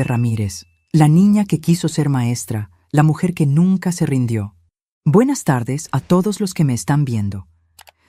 Ramírez, la niña que quiso ser maestra, la mujer que nunca se rindió. Buenas tardes a todos los que me están viendo.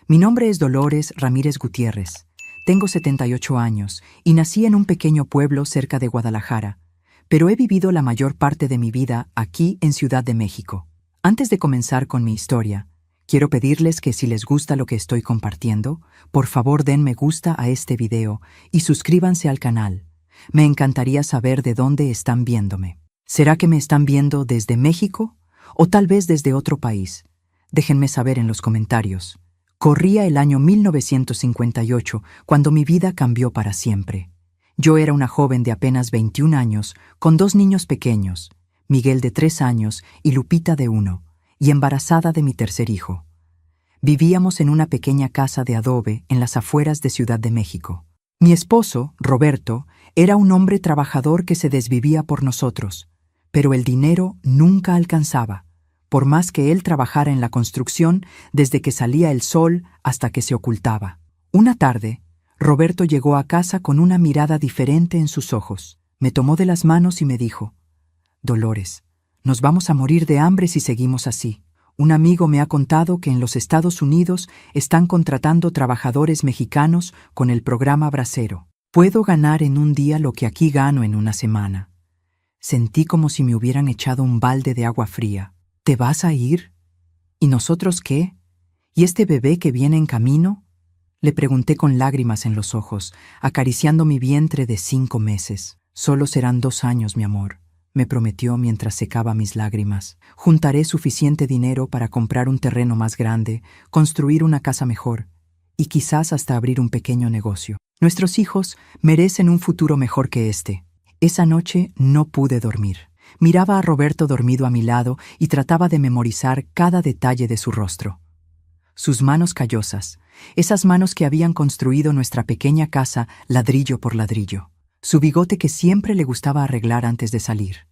Mi nombre es Dolores Ramírez Gutiérrez. Tengo 78 años y nací en un pequeño pueblo cerca de Guadalajara, pero he vivido la mayor parte de mi vida aquí en Ciudad de México. Antes de comenzar con mi historia, quiero pedirles que si les gusta lo que estoy compartiendo, por favor den me gusta a este video y suscríbanse al canal. Me encantaría saber de dónde están viéndome. ¿Será que me están viendo desde México o tal vez desde otro país? Déjenme saber en los comentarios. Corría el año 1958 cuando mi vida cambió para siempre. Yo era una joven de apenas 21 años con dos niños pequeños, Miguel de 3 años y Lupita de 1, y embarazada de mi tercer hijo. Vivíamos en una pequeña casa de adobe en las afueras de Ciudad de México. Mi esposo, Roberto, era un hombre trabajador que se desvivía por nosotros, pero el dinero nunca alcanzaba, por más que él trabajara en la construcción desde que salía el sol hasta que se ocultaba. Una tarde, Roberto llegó a casa con una mirada diferente en sus ojos. Me tomó de las manos y me dijo: «Dolores, nos vamos a morir de hambre si seguimos así. Un amigo me ha contado que en los Estados Unidos están contratando trabajadores mexicanos con el programa Bracero. Puedo ganar en un día lo que aquí gano en una semana». Sentí como si me hubieran echado un balde de agua fría. «¿Te vas a ir? ¿Y nosotros qué? ¿Y este bebé que viene en camino?», le pregunté con lágrimas en los ojos, acariciando mi vientre de 5 meses. «Solo serán 2 años, mi amor», me prometió mientras secaba mis lágrimas. «Juntaré suficiente dinero para comprar un terreno más grande, construir una casa mejor y quizás hasta abrir un pequeño negocio. Nuestros hijos merecen un futuro mejor que este». Esa noche no pude dormir. Miraba a Roberto dormido a mi lado y trataba de memorizar cada detalle de su rostro. Sus manos callosas, esas manos que habían construido nuestra pequeña casa ladrillo por ladrillo. Su bigote que siempre le gustaba arreglar antes de salir.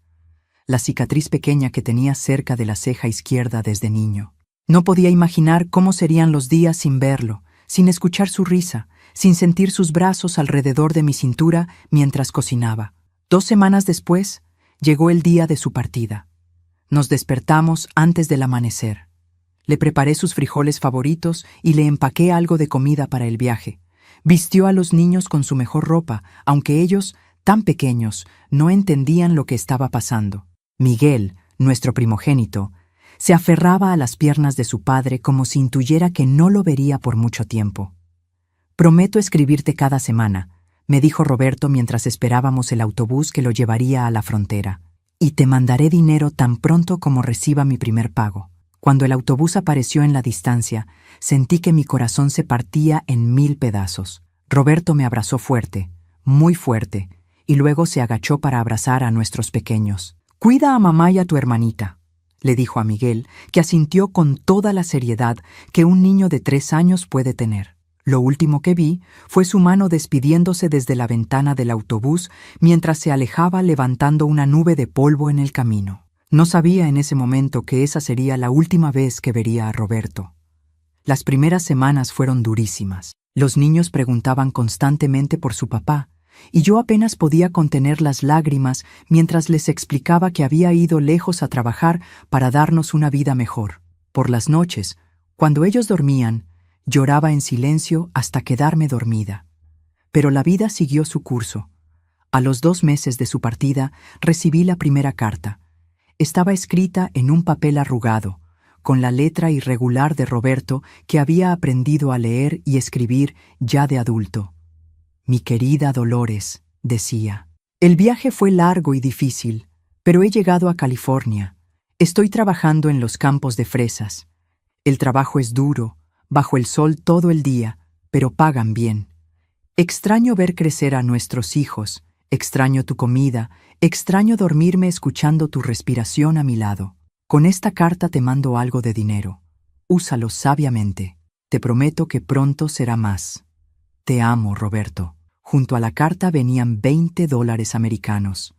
La cicatriz pequeña que tenía cerca de la ceja izquierda desde niño. No podía imaginar cómo serían los días sin verlo, sin escuchar su risa, sin sentir sus brazos alrededor de mi cintura mientras cocinaba. 2 semanas después, llegó el día de su partida. Nos despertamos antes del amanecer. Le preparé sus frijoles favoritos y le empaqué algo de comida para el viaje. Vistió a los niños con su mejor ropa, aunque ellos, tan pequeños, no entendían lo que estaba pasando. Miguel, nuestro primogénito, se aferraba a las piernas de su padre como si intuyera que no lo vería por mucho tiempo. «Prometo escribirte cada semana», me dijo Roberto mientras esperábamos el autobús que lo llevaría a la frontera. «Y te mandaré dinero tan pronto como reciba mi primer pago». Cuando el autobús apareció en la distancia, sentí que mi corazón se partía en 1000 pedazos. Roberto me abrazó fuerte, muy fuerte, y luego se agachó para abrazar a nuestros pequeños. «Cuida a mamá y a tu hermanita», le dijo a Miguel, que asintió con toda la seriedad que un niño de 3 años puede tener. Lo último que vi fue su mano despidiéndose desde la ventana del autobús mientras se alejaba levantando una nube de polvo en el camino. No sabía en ese momento que esa sería la última vez que vería a Roberto. Las primeras semanas fueron durísimas. Los niños preguntaban constantemente por su papá, y yo apenas podía contener las lágrimas mientras les explicaba que había ido lejos a trabajar para darnos una vida mejor. Por las noches, cuando ellos dormían, lloraba en silencio hasta quedarme dormida. Pero la vida siguió su curso. A los 2 meses de su partida, recibí la primera carta. Estaba escrita en un papel arrugado, con la letra irregular de Roberto que había aprendido a leer y escribir ya de adulto. «Mi querida Dolores», decía. «El viaje fue largo y difícil, pero he llegado a California. Estoy trabajando en los campos de fresas. El trabajo es duro, bajo el sol todo el día, pero pagan bien. Extraño ver crecer a nuestros hijos, extraño tu comida, extraño dormirme escuchando tu respiración a mi lado. Con esta carta te mando algo de dinero. Úsalo sabiamente. Te prometo que pronto será más. Te amo, Roberto». Junto a la carta venían $20 americanos.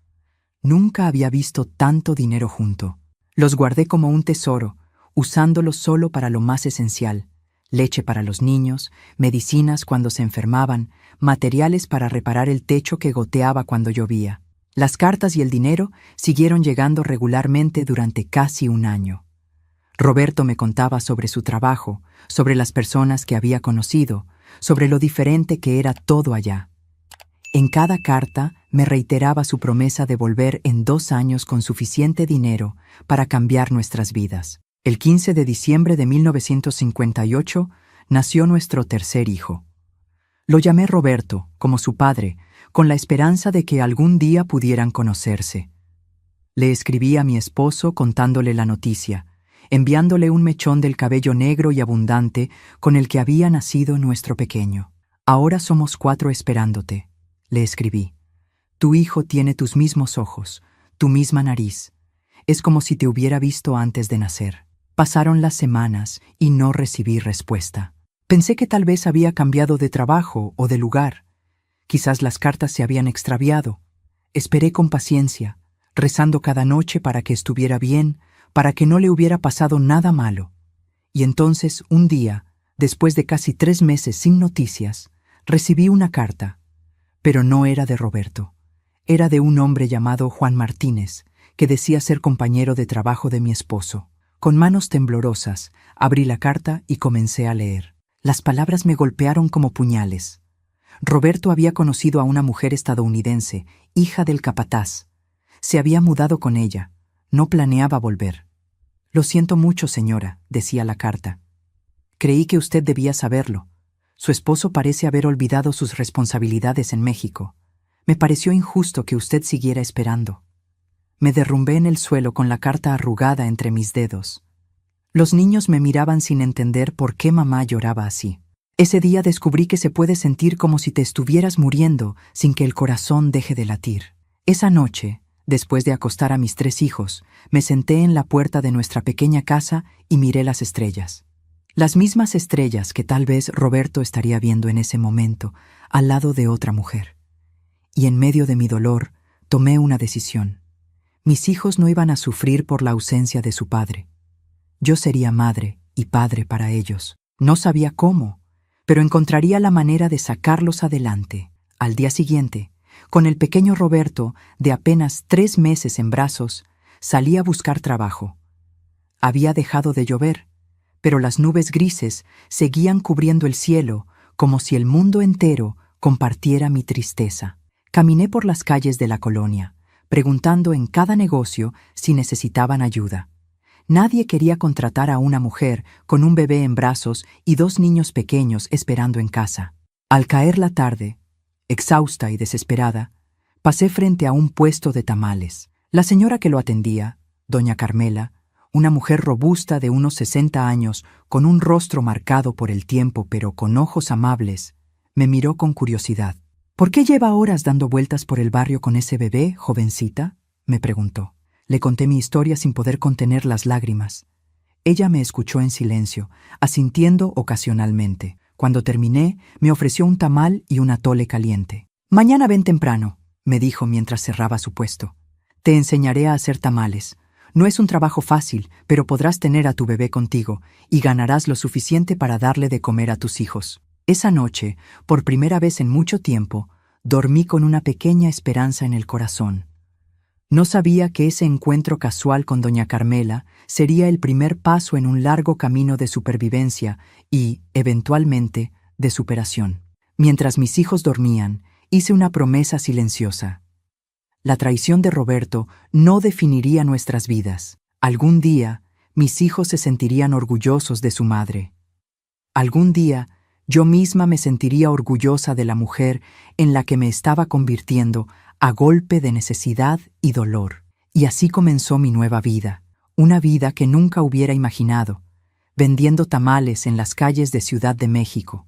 Nunca había visto tanto dinero junto. Los guardé como un tesoro, usándolos solo para lo más esencial: leche para los niños, medicinas cuando se enfermaban, materiales para reparar el techo que goteaba cuando llovía. Las cartas y el dinero siguieron llegando regularmente durante casi un año. Roberto me contaba sobre su trabajo, sobre las personas que había conocido, sobre lo diferente que era todo allá. En cada carta me reiteraba su promesa de volver en 2 años con suficiente dinero para cambiar nuestras vidas. El 15 de diciembre de 1958 nació nuestro tercer hijo. Lo llamé Roberto, como su padre, con la esperanza de que algún día pudieran conocerse. Le escribí a mi esposo contándole la noticia, enviándole un mechón del cabello negro y abundante con el que había nacido nuestro pequeño. Ahora somos 4 esperándote, le escribí. Tu hijo tiene tus mismos ojos, tu misma nariz. Es como si te hubiera visto antes de nacer. Pasaron las semanas y no recibí respuesta. Pensé que tal vez había cambiado de trabajo o de lugar. Quizás las cartas se habían extraviado. Esperé con paciencia, rezando cada noche para que estuviera bien, para que no le hubiera pasado nada malo. Y entonces, un día, después de casi 3 meses sin noticias, recibí una carta. Pero no era de Roberto. Era de un hombre llamado Juan Martínez, que decía ser compañero de trabajo de mi esposo. Con manos temblorosas, abrí la carta y comencé a leer. Las palabras me golpearon como puñales. Roberto había conocido a una mujer estadounidense, hija del capataz. Se había mudado con ella. No planeaba volver. Lo siento mucho, señora, decía la carta. Creí que usted debía saberlo. Su esposo parece haber olvidado sus responsabilidades en México. Me pareció injusto que usted siguiera esperando. Me derrumbé en el suelo con la carta arrugada entre mis dedos. Los niños me miraban sin entender por qué mamá lloraba así. Ese día descubrí que se puede sentir como si te estuvieras muriendo sin que el corazón deje de latir. Esa noche, después de acostar a mis 3 hijos, me senté en la puerta de nuestra pequeña casa y miré las estrellas. Las mismas estrellas que tal vez Roberto estaría viendo en ese momento, al lado de otra mujer. Y en medio de mi dolor, tomé una decisión. Mis hijos no iban a sufrir por la ausencia de su padre. Yo sería madre y padre para ellos. No sabía cómo, pero encontraría la manera de sacarlos adelante. Al día siguiente, con el pequeño Roberto, de apenas 3 meses en brazos, salí a buscar trabajo. Había dejado de llover, pero las nubes grises seguían cubriendo el cielo como si el mundo entero compartiera mi tristeza. Caminé por las calles de la colonia, preguntando en cada negocio si necesitaban ayuda. Nadie quería contratar a una mujer con un bebé en brazos y 2 niños pequeños esperando en casa. Al caer la tarde, exhausta y desesperada, pasé frente a un puesto de tamales. La señora que lo atendía, doña Carmela, una mujer robusta de unos 60 años, con un rostro marcado por el tiempo pero con ojos amables, me miró con curiosidad. ¿Por qué lleva horas dando vueltas por el barrio con ese bebé, jovencita?, me preguntó. Le conté mi historia sin poder contener las lágrimas. Ella me escuchó en silencio, asintiendo ocasionalmente. Cuando terminé, me ofreció un tamal y un atole caliente. «Mañana ven temprano», me dijo mientras cerraba su puesto. «Te enseñaré a hacer tamales. No es un trabajo fácil, pero podrás tener a tu bebé contigo y ganarás lo suficiente para darle de comer a tus hijos». Esa noche, por primera vez en mucho tiempo, dormí con una pequeña esperanza en el corazón. No sabía que ese encuentro casual con doña Carmela sería el primer paso en un largo camino de supervivencia y, eventualmente, de superación. Mientras mis hijos dormían, hice una promesa silenciosa. La traición de Roberto no definiría nuestras vidas. Algún día, mis hijos se sentirían orgullosos de su madre. Algún día, yo misma me sentiría orgullosa de la mujer en la que me estaba convirtiendo a golpe de necesidad y dolor. Y así comenzó mi nueva vida, una vida que nunca hubiera imaginado, vendiendo tamales en las calles de Ciudad de México,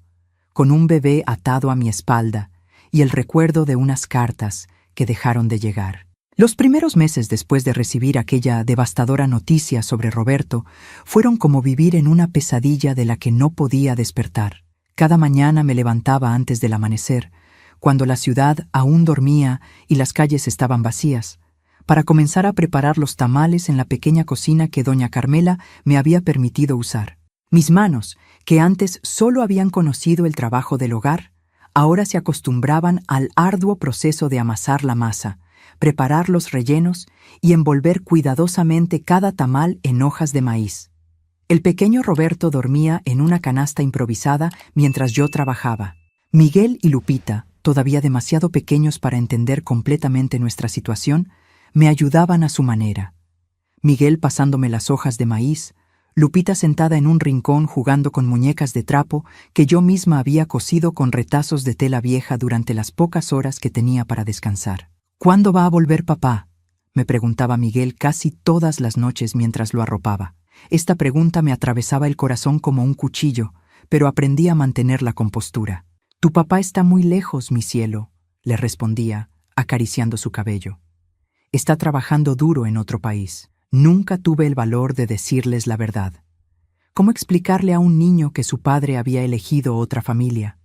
con un bebé atado a mi espalda y el recuerdo de unas cartas que dejaron de llegar. Los primeros meses después de recibir aquella devastadora noticia sobre Roberto fueron como vivir en una pesadilla de la que no podía despertar. Cada mañana me levantaba antes del amanecer, cuando la ciudad aún dormía y las calles estaban vacías, para comenzar a preparar los tamales en la pequeña cocina que doña Carmela me había permitido usar. Mis manos, que antes solo habían conocido el trabajo del hogar, ahora se acostumbraban al arduo proceso de amasar la masa, preparar los rellenos y envolver cuidadosamente cada tamal en hojas de maíz. El pequeño Roberto dormía en una canasta improvisada mientras yo trabajaba. Miguel y Lupita, todavía demasiado pequeños para entender completamente nuestra situación, me ayudaban a su manera. Miguel pasándome las hojas de maíz, Lupita sentada en un rincón jugando con muñecas de trapo que yo misma había cosido con retazos de tela vieja durante las pocas horas que tenía para descansar. ¿Cuándo va a volver papá?, me preguntaba Miguel casi todas las noches mientras lo arropaba. Esta pregunta me atravesaba el corazón como un cuchillo, pero aprendí a mantener la compostura. «Tu papá está muy lejos, mi cielo», le respondía, acariciando su cabello. «Está trabajando duro en otro país». Nunca tuve el valor de decirles la verdad. ¿Cómo explicarle a un niño que su padre había elegido otra familia?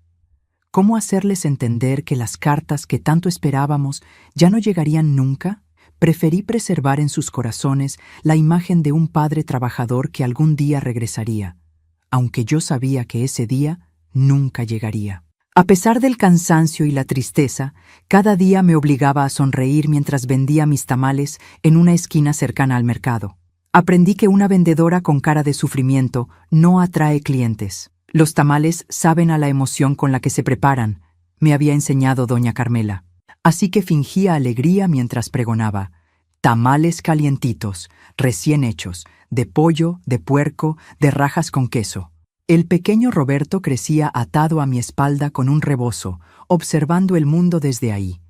¿Cómo hacerles entender que las cartas que tanto esperábamos ya no llegarían nunca? Preferí preservar en sus corazones la imagen de un padre trabajador que algún día regresaría, aunque yo sabía que ese día nunca llegaría. A pesar del cansancio y la tristeza, cada día me obligaba a sonreír mientras vendía mis tamales en una esquina cercana al mercado. Aprendí que una vendedora con cara de sufrimiento no atrae clientes. Los tamales saben a la emoción con la que se preparan, me había enseñado doña Carmela. Así que fingía alegría mientras pregonaba: tamales calientitos, recién hechos, de pollo, de puerco, de rajas con queso. El pequeño Roberto crecía atado a mi espalda con un rebozo, observando el mundo desde ahí.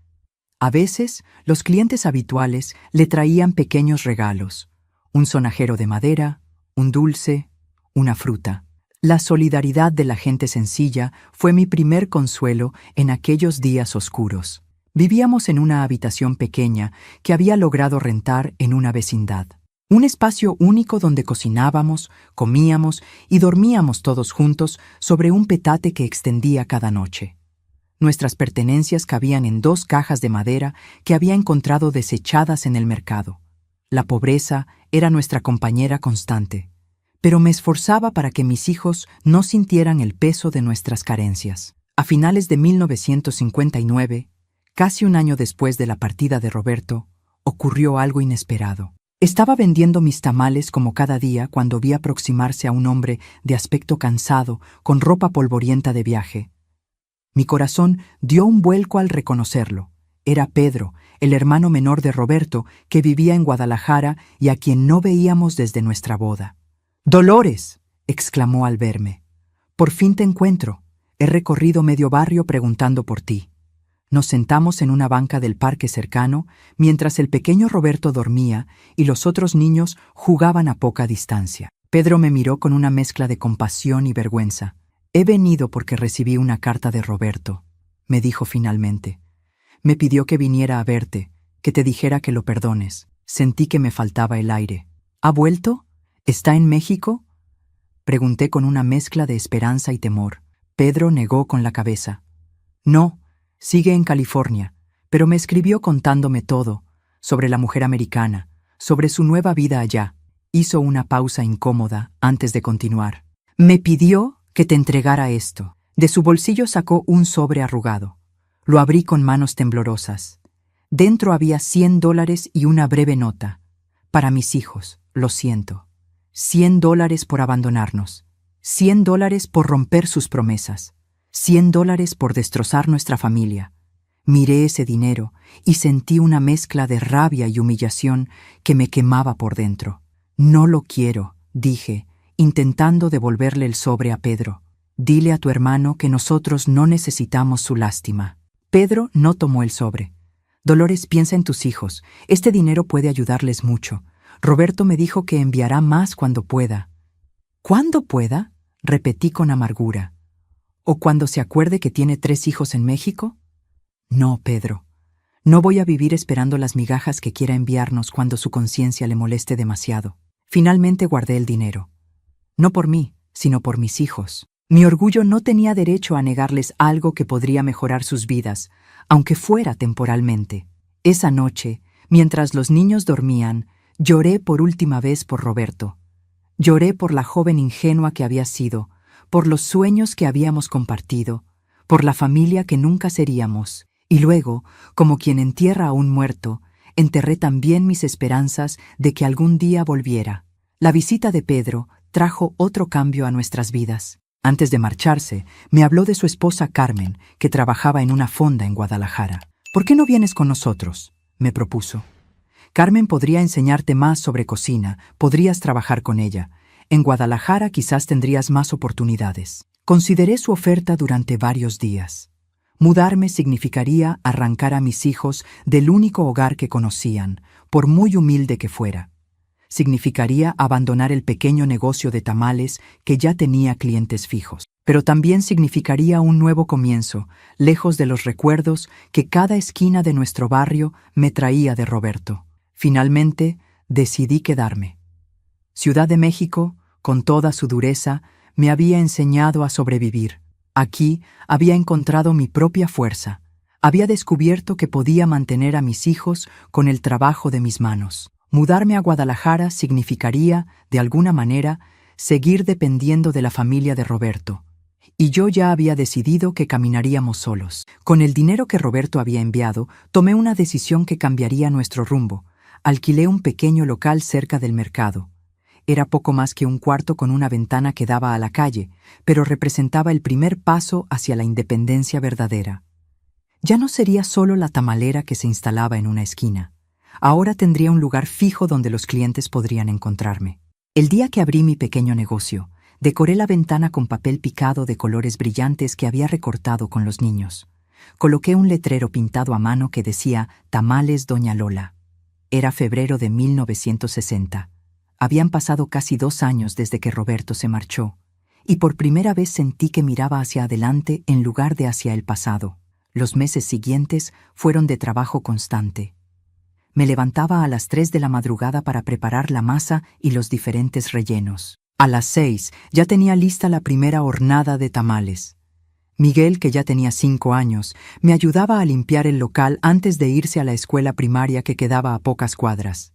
A veces, los clientes habituales le traían pequeños regalos: un sonajero de madera, un dulce, una fruta. La solidaridad de la gente sencilla fue mi primer consuelo en aquellos días oscuros. Vivíamos en una habitación pequeña que había logrado rentar en una vecindad. Un espacio único donde cocinábamos, comíamos y dormíamos todos juntos sobre un petate que extendía cada noche. Nuestras pertenencias cabían en 2 cajas de madera que había encontrado desechadas en el mercado. La pobreza era nuestra compañera constante, pero me esforzaba para que mis hijos no sintieran el peso de nuestras carencias. A finales de 1959, casi un año después de la partida de Roberto, ocurrió algo inesperado. Estaba vendiendo mis tamales como cada día cuando vi aproximarse a un hombre de aspecto cansado, con ropa polvorienta de viaje. Mi corazón dio un vuelco al reconocerlo. Era Pedro, el hermano menor de Roberto, que vivía en Guadalajara y a quien no veíamos desde nuestra boda. «¡Dolores!», exclamó al verme. «Por fin te encuentro. He recorrido medio barrio preguntando por ti». Nos sentamos en una banca del parque cercano, mientras el pequeño Roberto dormía y los otros niños jugaban a poca distancia. Pedro me miró con una mezcla de compasión y vergüenza. «He venido porque recibí una carta de Roberto», me dijo finalmente. «Me pidió que viniera a verte, que te dijera que lo perdones». Sentí que me faltaba el aire. «¿Ha vuelto? ¿Está en México?», pregunté con una mezcla de esperanza y temor. Pedro negó con la cabeza. «No. Sigue en California, pero me escribió contándome todo, sobre la mujer americana, sobre su nueva vida allá». Hizo una pausa incómoda antes de continuar. «Me pidió que te entregara esto». De su bolsillo sacó un sobre arrugado. Lo abrí con manos temblorosas. Dentro había $100 y una breve nota. «Para mis hijos, lo siento. $100 por abandonarnos. $100 por romper sus promesas. $100 por destrozar nuestra familia». Miré ese dinero y sentí una mezcla de rabia y humillación que me quemaba por dentro. «No lo quiero», dije, intentando devolverle el sobre a Pedro. «Dile a tu hermano que nosotros no necesitamos su lástima». Pedro no tomó el sobre. «Dolores, piensa en tus hijos. Este dinero puede ayudarles mucho. Roberto me dijo que enviará más cuando pueda». «¿Cuándo pueda?», repetí con amargura. «¿O cuando se acuerde que tiene 3 hijos en México?» «No, Pedro. No voy a vivir esperando las migajas que quiera enviarnos cuando su conciencia le moleste demasiado». Finalmente guardé el dinero. No por mí, sino por mis hijos. Mi orgullo no tenía derecho a negarles algo que podría mejorar sus vidas, aunque fuera temporalmente. Esa noche, mientras los niños dormían, lloré por última vez por Roberto. Lloré por la joven ingenua que había sido, por los sueños que habíamos compartido, por la familia que nunca seríamos, y luego, como quien entierra a un muerto, enterré también mis esperanzas de que algún día volviera. La visita de Pedro trajo otro cambio a nuestras vidas. Antes de marcharse, me habló de su esposa Carmen, que trabajaba en una fonda en Guadalajara. «¿Por qué no vienes con nosotros?», me propuso. «Carmen podría enseñarte más sobre cocina, podrías trabajar con ella. En Guadalajara quizás tendrías más oportunidades». Consideré su oferta durante varios días. Mudarme significaría arrancar a mis hijos del único hogar que conocían, por muy humilde que fuera. Significaría abandonar el pequeño negocio de tamales que ya tenía clientes fijos. Pero también significaría un nuevo comienzo, lejos de los recuerdos que cada esquina de nuestro barrio me traía de Roberto. Finalmente, decidí quedarme. Ciudad de México, con toda su dureza, me había enseñado a sobrevivir. Aquí había encontrado mi propia fuerza. Había descubierto que podía mantener a mis hijos con el trabajo de mis manos. Mudarme a Guadalajara significaría, de alguna manera, seguir dependiendo de la familia de Roberto. Y yo ya había decidido que caminaríamos solos. Con el dinero que Roberto había enviado, tomé una decisión que cambiaría nuestro rumbo. Alquilé un pequeño local cerca del mercado. Era poco más que un cuarto con una ventana que daba a la calle, pero representaba el primer paso hacia la independencia verdadera. Ya no sería solo la tamalera que se instalaba en una esquina. Ahora tendría un lugar fijo donde los clientes podrían encontrarme. El día que abrí mi pequeño negocio, decoré la ventana con papel picado de colores brillantes que había recortado con los niños. Coloqué un letrero pintado a mano que decía «Tamales Doña Lola». Era febrero de 1960. Habían pasado casi 2 años desde que Roberto se marchó, y por primera vez sentí que miraba hacia adelante en lugar de hacia el pasado. Los meses siguientes fueron de trabajo constante. Me levantaba a las 3 de la madrugada para preparar la masa y los diferentes rellenos. A las 6 ya tenía lista la primera hornada de tamales. Miguel, que ya tenía 5 años, me ayudaba a limpiar el local antes de irse a la escuela primaria que quedaba a pocas cuadras.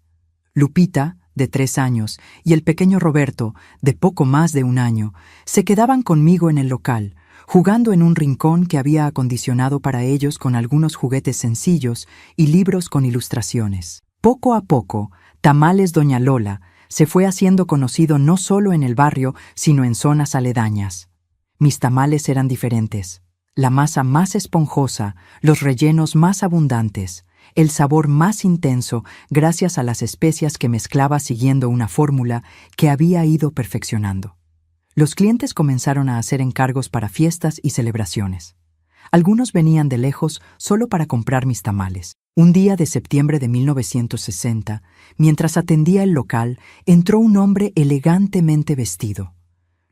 Lupita, de 3 años, y el pequeño Roberto, de poco más de 1 año, se quedaban conmigo en el local, jugando en un rincón que había acondicionado para ellos con algunos juguetes sencillos y libros con ilustraciones. Poco a poco, Tamales Doña Lola se fue haciendo conocido no solo en el barrio, sino en zonas aledañas. Mis tamales eran diferentes. La masa más esponjosa, los rellenos más abundantes, el sabor más intenso gracias a las especias que mezclaba siguiendo una fórmula que había ido perfeccionando. Los clientes comenzaron a hacer encargos para fiestas y celebraciones. Algunos venían de lejos solo para comprar mis tamales. Un día de septiembre de 1960, mientras atendía el local, entró un hombre elegantemente vestido.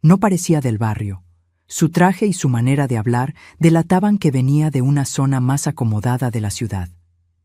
No parecía del barrio. Su traje y su manera de hablar delataban que venía de una zona más acomodada de la ciudad.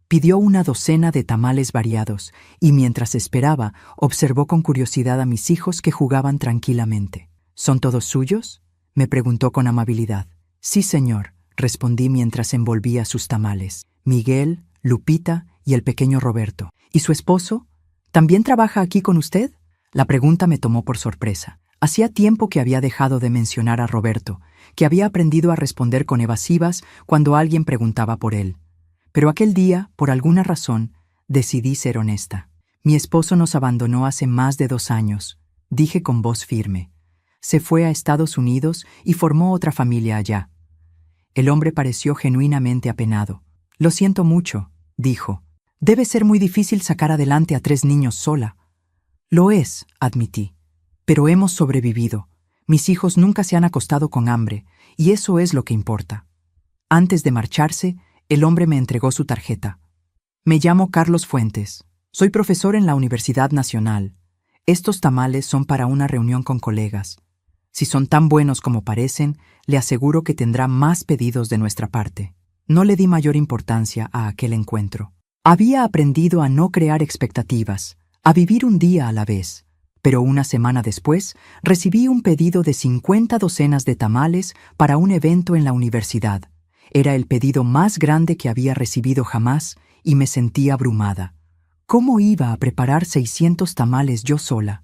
Pidió una docena de tamales variados y mientras esperaba, observó con curiosidad a mis hijos que jugaban tranquilamente. ¿Son todos suyos?, me preguntó con amabilidad. Sí, señor, respondí mientras envolvía sus tamales. Miguel, Lupita y el pequeño Roberto. ¿Y su esposo? ¿También trabaja aquí con usted? La pregunta me tomó por sorpresa. Hacía tiempo que había dejado de mencionar a Roberto, que había aprendido a responder con evasivas cuando alguien preguntaba por él. Pero aquel día, por alguna razón, decidí ser honesta. Mi esposo nos abandonó hace más de 2 años, dije con voz firme. Se fue a Estados Unidos y formó otra familia allá. El hombre pareció genuinamente apenado. Lo siento mucho, dijo. Debe ser muy difícil sacar adelante a 3 niños sola. Lo es, admití. Pero hemos sobrevivido. Mis hijos nunca se han acostado con hambre, y eso es lo que importa. Antes de marcharse, el hombre me entregó su tarjeta. Me llamo Carlos Fuentes. Soy profesor en la Universidad Nacional. Estos tamales son para una reunión con colegas. Si son tan buenos como parecen, le aseguro que tendrá más pedidos de nuestra parte. No le di mayor importancia a aquel encuentro. Había aprendido a no crear expectativas, a vivir un día a la vez. Pero una semana después, recibí un pedido de 50 docenas de tamales para un evento en la universidad. Era el pedido más grande que había recibido jamás y me sentí abrumada. ¿Cómo iba a preparar 600 tamales yo sola?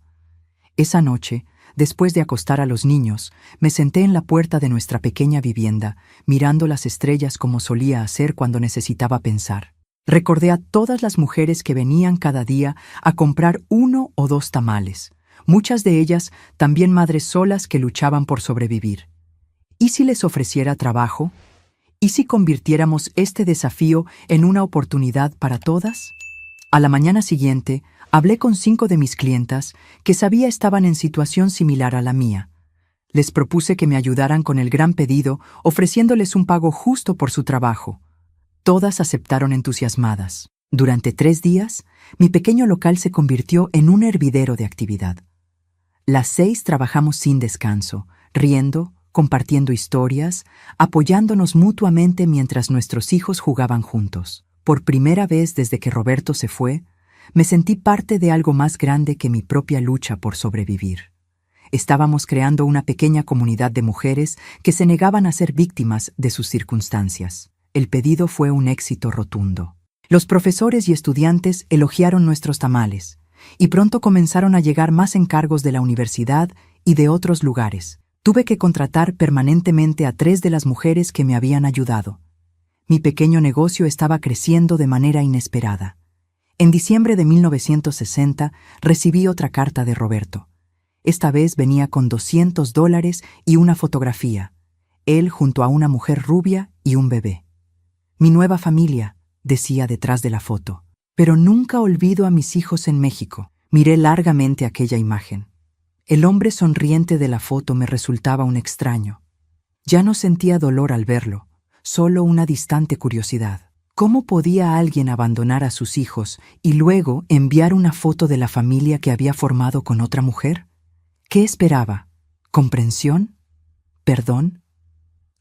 Esa noche, después de acostar a los niños, me senté en la puerta de nuestra pequeña vivienda, mirando las estrellas como solía hacer cuando necesitaba pensar. Recordé a todas las mujeres que venían cada día a comprar 1 o 2 tamales, muchas de ellas también madres solas que luchaban por sobrevivir. ¿Y si les ofreciera trabajo? ¿Y si convirtiéramos este desafío en una oportunidad para todas? A la mañana siguiente, hablé con 5 de mis clientas que sabía estaban en situación similar a la mía. Les propuse que me ayudaran con el gran pedido, ofreciéndoles un pago justo por su trabajo. Todas aceptaron entusiasmadas. Durante 3 días, mi pequeño local se convirtió en un hervidero de actividad. Las 6 trabajamos sin descanso, riendo, compartiendo historias, apoyándonos mutuamente mientras nuestros hijos jugaban juntos. Por primera vez desde que Roberto se fue, me sentí parte de algo más grande que mi propia lucha por sobrevivir. Estábamos creando una pequeña comunidad de mujeres que se negaban a ser víctimas de sus circunstancias. El pedido fue un éxito rotundo. Los profesores y estudiantes elogiaron nuestros tamales, y pronto comenzaron a llegar más encargos de la universidad y de otros lugares. Tuve que contratar permanentemente a 3 de las mujeres que me habían ayudado. Mi pequeño negocio estaba creciendo de manera inesperada. En diciembre de 1960 recibí otra carta de Roberto. Esta vez venía con $200 y una fotografía, él junto a una mujer rubia y un bebé. Mi nueva familia, decía detrás de la foto. Pero nunca olvido a mis hijos en México. Miré largamente aquella imagen. El hombre sonriente de la foto me resultaba un extraño. Ya no sentía dolor al verlo, solo una distante curiosidad. ¿Cómo podía alguien abandonar a sus hijos y luego enviar una foto de la familia que había formado con otra mujer? ¿Qué esperaba? ¿Comprensión? ¿Perdón?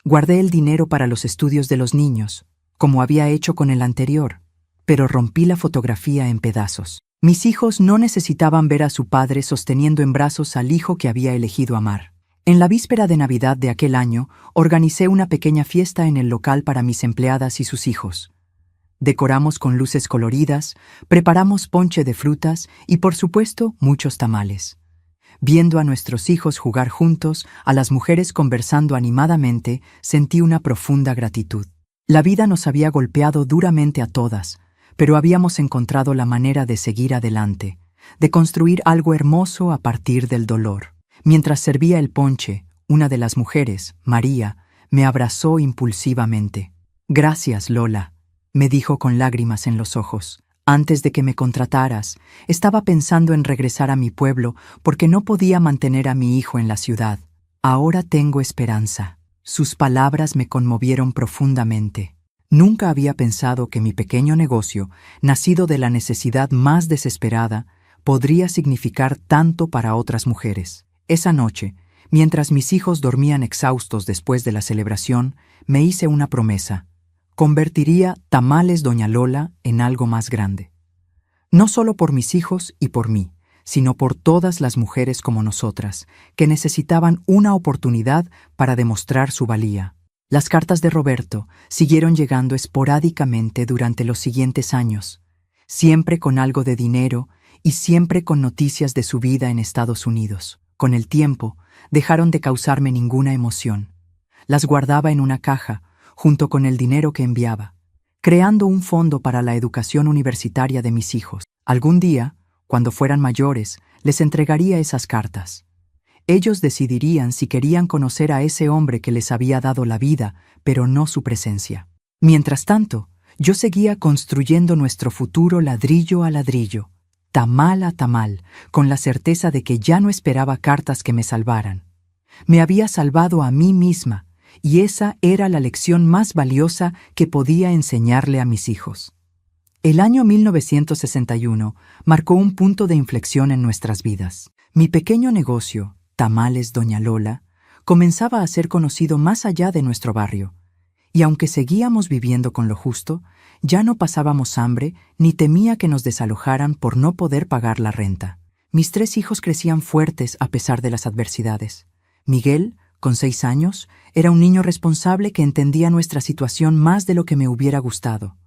Guardé el dinero para los estudios de los niños, como había hecho con el anterior, pero rompí la fotografía en pedazos. Mis hijos no necesitaban ver a su padre sosteniendo en brazos al hijo que había elegido amar. En la víspera de Navidad de aquel año, organicé una pequeña fiesta en el local para mis empleadas y sus hijos. Decoramos con luces coloridas, preparamos ponche de frutas y, por supuesto, muchos tamales. Viendo a nuestros hijos jugar juntos, a las mujeres conversando animadamente, sentí una profunda gratitud. La vida nos había golpeado duramente a todas, pero habíamos encontrado la manera de seguir adelante, de construir algo hermoso a partir del dolor. Mientras servía el ponche, una de las mujeres, María, me abrazó impulsivamente. «Gracias, Lola», me dijo con lágrimas en los ojos. «Antes de que me contrataras, estaba pensando en regresar a mi pueblo porque no podía mantener a mi hijo en la ciudad. Ahora tengo esperanza». Sus palabras me conmovieron profundamente. Nunca había pensado que mi pequeño negocio, nacido de la necesidad más desesperada, podría significar tanto para otras mujeres. Esa noche, mientras mis hijos dormían exhaustos después de la celebración, me hice una promesa. Convertiría Tamales Doña Lola en algo más grande. No solo por mis hijos y por mí, sino por todas las mujeres como nosotras, que necesitaban una oportunidad para demostrar su valía. Las cartas de Roberto siguieron llegando esporádicamente durante los siguientes años, siempre con algo de dinero y siempre con noticias de su vida en Estados Unidos. Con el tiempo, dejaron de causarme ninguna emoción. Las guardaba en una caja, junto con el dinero que enviaba, creando un fondo para la educación universitaria de mis hijos. Algún día, cuando fueran mayores, les entregaría esas cartas. Ellos decidirían si querían conocer a ese hombre que les había dado la vida, pero no su presencia. Mientras tanto, yo seguía construyendo nuestro futuro ladrillo a ladrillo, tamal a tamal, con la certeza de que ya no esperaba cartas que me salvaran. Me había salvado a mí misma, y esa era la lección más valiosa que podía enseñarle a mis hijos. El año 1961 marcó un punto de inflexión en nuestras vidas. Mi pequeño negocio, Tamales Doña Lola, comenzaba a ser conocido más allá de nuestro barrio, y aunque seguíamos viviendo con lo justo, ya no pasábamos hambre ni temía que nos desalojaran por no poder pagar la renta. Mis 3 hijos crecían fuertes a pesar de las adversidades. Miguel, con 6 años, era un niño responsable que entendía nuestra situación más de lo que me hubiera gustado.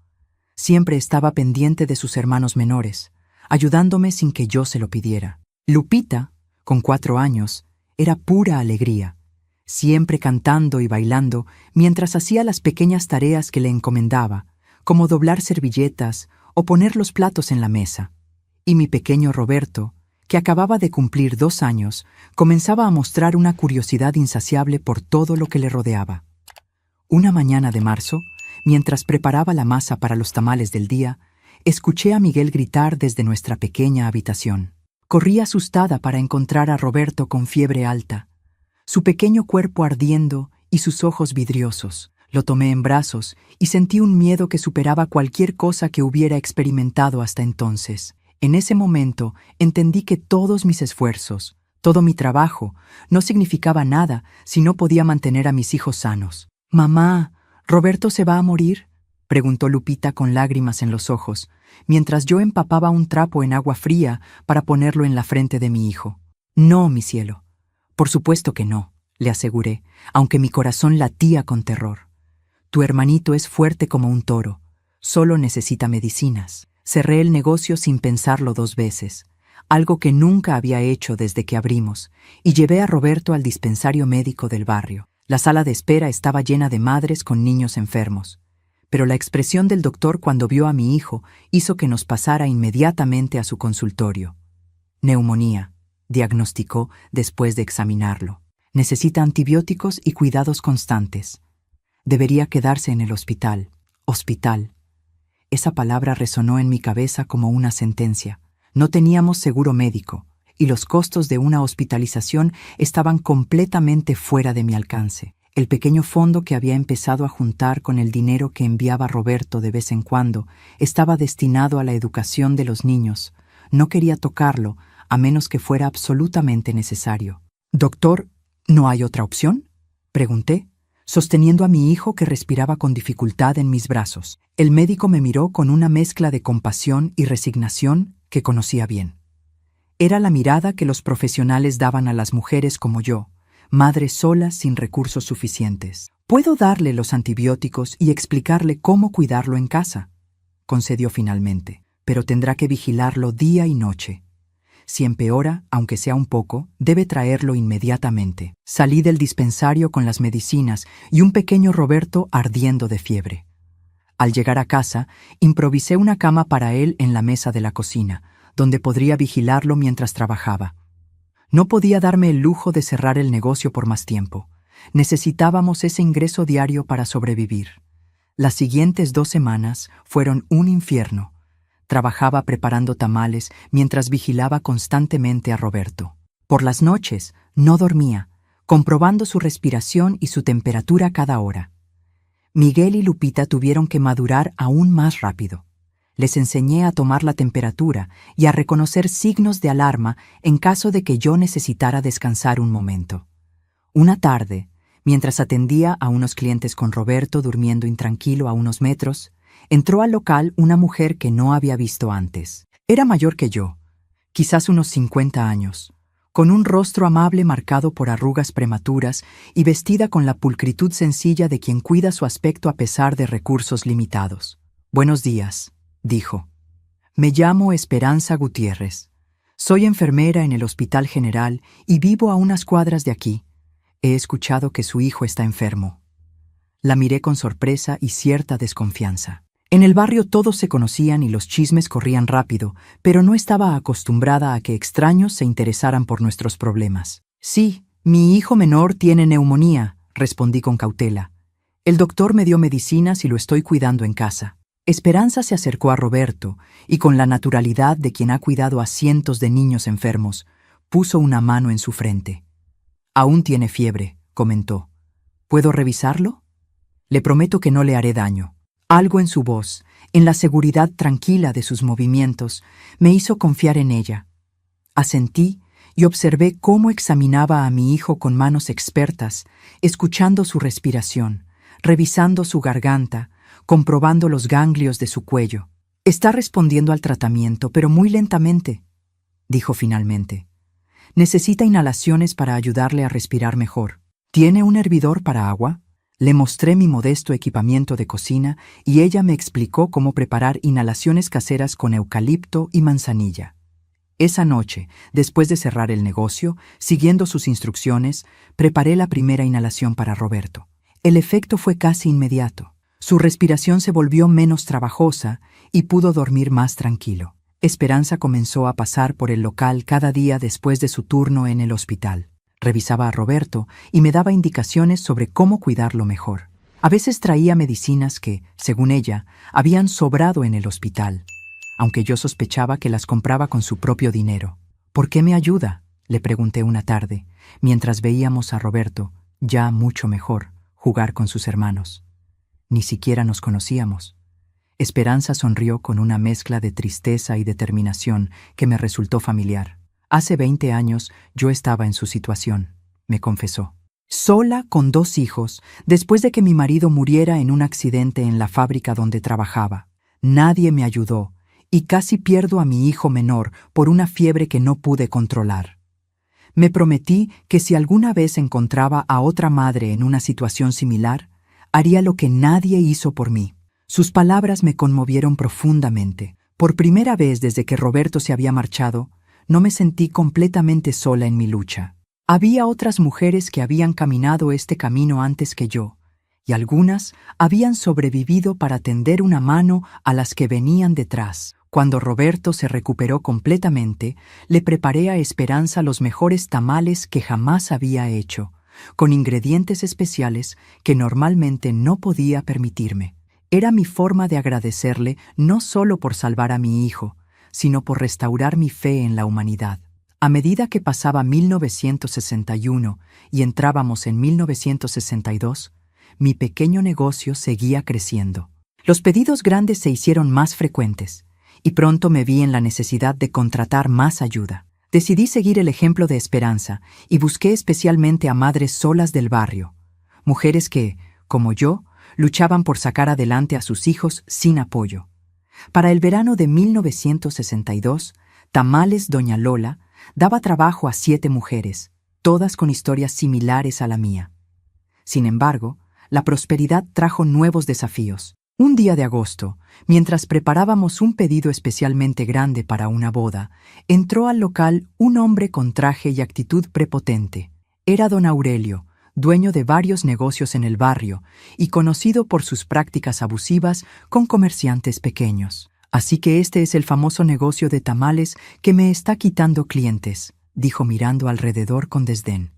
Siempre estaba pendiente de sus hermanos menores, ayudándome sin que yo se lo pidiera. Lupita, con 4 años, era pura alegría, siempre cantando y bailando mientras hacía las pequeñas tareas que le encomendaba, como doblar servilletas o poner los platos en la mesa. Y mi pequeño Roberto, que acababa de cumplir 2 años, comenzaba a mostrar una curiosidad insaciable por todo lo que le rodeaba. Una mañana de marzo, mientras preparaba la masa para los tamales del día, escuché a Miguel gritar desde nuestra pequeña habitación. Corrí asustada para encontrar a Roberto con fiebre alta, su pequeño cuerpo ardiendo y sus ojos vidriosos. Lo tomé en brazos y sentí un miedo que superaba cualquier cosa que hubiera experimentado hasta entonces. En ese momento entendí que todos mis esfuerzos, todo mi trabajo, no significaba nada si no podía mantener a mis hijos sanos. «Mamá, ¿Roberto se va a morir?», preguntó Lupita con lágrimas en los ojos, mientras yo empapaba un trapo en agua fría para ponerlo en la frente de mi hijo. «No, mi cielo. Por supuesto que no», le aseguré, aunque mi corazón latía con terror. «Tu hermanito es fuerte como un toro. Solo necesita medicinas». Cerré el negocio sin pensarlo 2 veces, algo que nunca había hecho desde que abrimos, y llevé a Roberto al dispensario médico del barrio. La sala de espera estaba llena de madres con niños enfermos, pero la expresión del doctor cuando vio a mi hijo hizo que nos pasara inmediatamente a su consultorio. «Neumonía», diagnosticó después de examinarlo. «Necesita antibióticos y cuidados constantes. Debería quedarse en el hospital». «Hospital». Esa palabra resonó en mi cabeza como una sentencia. No teníamos seguro médico, y los costos de una hospitalización estaban completamente fuera de mi alcance. El pequeño fondo que había empezado a juntar con el dinero que enviaba Roberto de vez en cuando estaba destinado a la educación de los niños. No quería tocarlo, a menos que fuera absolutamente necesario. «Doctor, ¿no hay otra opción?», pregunté, sosteniendo a mi hijo que respiraba con dificultad en mis brazos. El médico me miró con una mezcla de compasión y resignación que conocía bien. Era la mirada que los profesionales daban a las mujeres como yo, madres solas sin recursos suficientes. «Puedo darle los antibióticos y explicarle cómo cuidarlo en casa», concedió finalmente, «pero tendrá que vigilarlo día y noche. Si empeora, aunque sea un poco, debe traerlo inmediatamente». Salí del dispensario con las medicinas y un pequeño Roberto ardiendo de fiebre. Al llegar a casa, improvisé una cama para él en la mesa de la cocina, donde podría vigilarlo mientras trabajaba. No podía darme el lujo de cerrar el negocio por más tiempo. Necesitábamos ese ingreso diario para sobrevivir. Las siguientes 2 semanas fueron un infierno. Trabajaba preparando tamales mientras vigilaba constantemente a Roberto. Por las noches no dormía, comprobando su respiración y su temperatura cada hora. Miguel y Lupita tuvieron que madurar aún más rápido. Les enseñé a tomar la temperatura y a reconocer signos de alarma en caso de que yo necesitara descansar un momento. Una tarde, mientras atendía a unos clientes con Roberto durmiendo intranquilo a unos metros, entró al local una mujer que no había visto antes. Era mayor que yo, quizás unos 50 años, con un rostro amable marcado por arrugas prematuras y vestida con la pulcritud sencilla de quien cuida su aspecto a pesar de recursos limitados. «Buenos días», dijo. «Me llamo Esperanza Gutiérrez. Soy enfermera en el Hospital General y vivo a unas cuadras de aquí. He escuchado que su hijo está enfermo». La miré con sorpresa y cierta desconfianza. En el barrio todos se conocían y los chismes corrían rápido, pero no estaba acostumbrada a que extraños se interesaran por nuestros problemas. «Sí, mi hijo menor tiene neumonía», respondí con cautela. «El doctor me dio medicinas y lo estoy cuidando en casa». Esperanza se acercó a Roberto y, con la naturalidad de quien ha cuidado a cientos de niños enfermos, puso una mano en su frente. «Aún tiene fiebre», comentó. «¿Puedo revisarlo? Le prometo que no le haré daño». Algo en su voz, en la seguridad tranquila de sus movimientos, me hizo confiar en ella. Asentí y observé cómo examinaba a mi hijo con manos expertas, escuchando su respiración, revisando su garganta, comprobando los ganglios de su cuello. «Está respondiendo al tratamiento, pero muy lentamente», dijo finalmente. «Necesita inhalaciones para ayudarle a respirar mejor. ¿Tiene un hervidor para agua?». Le mostré mi modesto equipamiento de cocina y ella me explicó cómo preparar inhalaciones caseras con eucalipto y manzanilla. Esa noche, después de cerrar el negocio, siguiendo sus instrucciones, preparé la primera inhalación para Roberto. El efecto fue casi inmediato. Su respiración se volvió menos trabajosa y pudo dormir más tranquilo. Esperanza comenzó a pasar por el local cada día después de su turno en el hospital. Revisaba a Roberto y me daba indicaciones sobre cómo cuidarlo mejor. A veces traía medicinas que, según ella, habían sobrado en el hospital, aunque yo sospechaba que las compraba con su propio dinero. ¿Por qué me ayuda?, le pregunté una tarde, mientras veíamos a Roberto, ya mucho mejor, jugar con sus hermanos. Ni siquiera nos conocíamos. Esperanza sonrió con una mezcla de tristeza y determinación que me resultó familiar. Hace 20 años yo estaba en su situación, me confesó. Sola con 2 hijos, después de que mi marido muriera en un accidente en la fábrica donde trabajaba. Nadie me ayudó y casi pierdo a mi hijo menor por una fiebre que no pude controlar. Me prometí que si alguna vez encontraba a otra madre en una situación similar, haría lo que nadie hizo por mí. Sus palabras me conmovieron profundamente. Por primera vez desde que Roberto se había marchado, no me sentí completamente sola en mi lucha. Había otras mujeres que habían caminado este camino antes que yo, y algunas habían sobrevivido para tender una mano a las que venían detrás. Cuando Roberto se recuperó completamente, le preparé a Esperanza los mejores tamales que jamás había hecho, con ingredientes especiales que normalmente no podía permitirme. Era mi forma de agradecerle no solo por salvar a mi hijo, sino por restaurar mi fe en la humanidad. A medida que pasaba 1961 y entrábamos en 1962, mi pequeño negocio seguía creciendo. Los pedidos grandes se hicieron más frecuentes, y pronto me vi en la necesidad de contratar más ayuda. Decidí seguir el ejemplo de Esperanza y busqué especialmente a madres solas del barrio, mujeres que, como yo, luchaban por sacar adelante a sus hijos sin apoyo. Para el verano de 1962, Tamales Doña Lola daba trabajo a 7 mujeres, todas con historias similares a la mía. Sin embargo, la prosperidad trajo nuevos desafíos. Un día de agosto, mientras preparábamos un pedido especialmente grande para una boda, entró al local un hombre con traje y actitud prepotente. Era don Aurelio, dueño de varios negocios en el barrio y conocido por sus prácticas abusivas con comerciantes pequeños. «Así que este es el famoso negocio de tamales que me está quitando clientes», dijo mirando alrededor con desdén.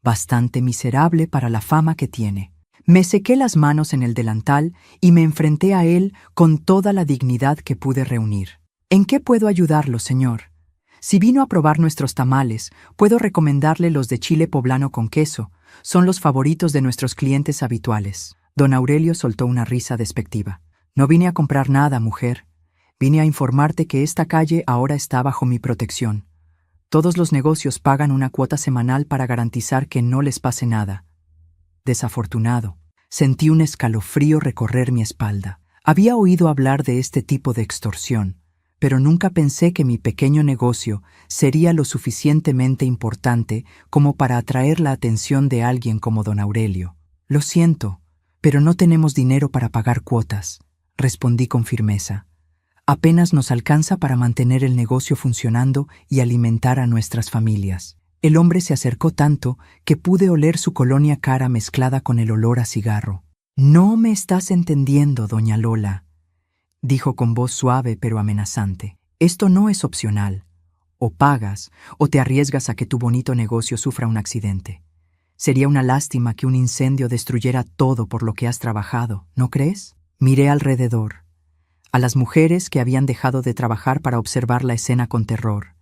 «Bastante miserable para la fama que tiene». Me sequé las manos en el delantal y me enfrenté a él con toda la dignidad que pude reunir. «¿En qué puedo ayudarlo, señor? Si vino a probar nuestros tamales, puedo recomendarle los de chile poblano con queso. Son los favoritos de nuestros clientes habituales». Don Aurelio soltó una risa despectiva. «No vine a comprar nada, mujer. Vine a informarte que esta calle ahora está bajo mi protección. Todos los negocios pagan una cuota semanal para garantizar que no les pase nada». Desafortunado. Sentí un escalofrío recorrer mi espalda. Había oído hablar de este tipo de extorsión, pero nunca pensé que mi pequeño negocio sería lo suficientemente importante como para atraer la atención de alguien como don Aurelio. «Lo siento, pero no tenemos dinero para pagar cuotas», respondí con firmeza. «Apenas nos alcanza para mantener el negocio funcionando y alimentar a nuestras familias». El hombre se acercó tanto que pude oler su colonia cara mezclada con el olor a cigarro. «No me estás entendiendo, doña Lola», dijo con voz suave pero amenazante. «Esto no es opcional. O pagas o te arriesgas a que tu bonito negocio sufra un accidente. Sería una lástima que un incendio destruyera todo por lo que has trabajado, ¿no crees?» Miré alrededor, a las mujeres que habían dejado de trabajar para observar la escena con terror,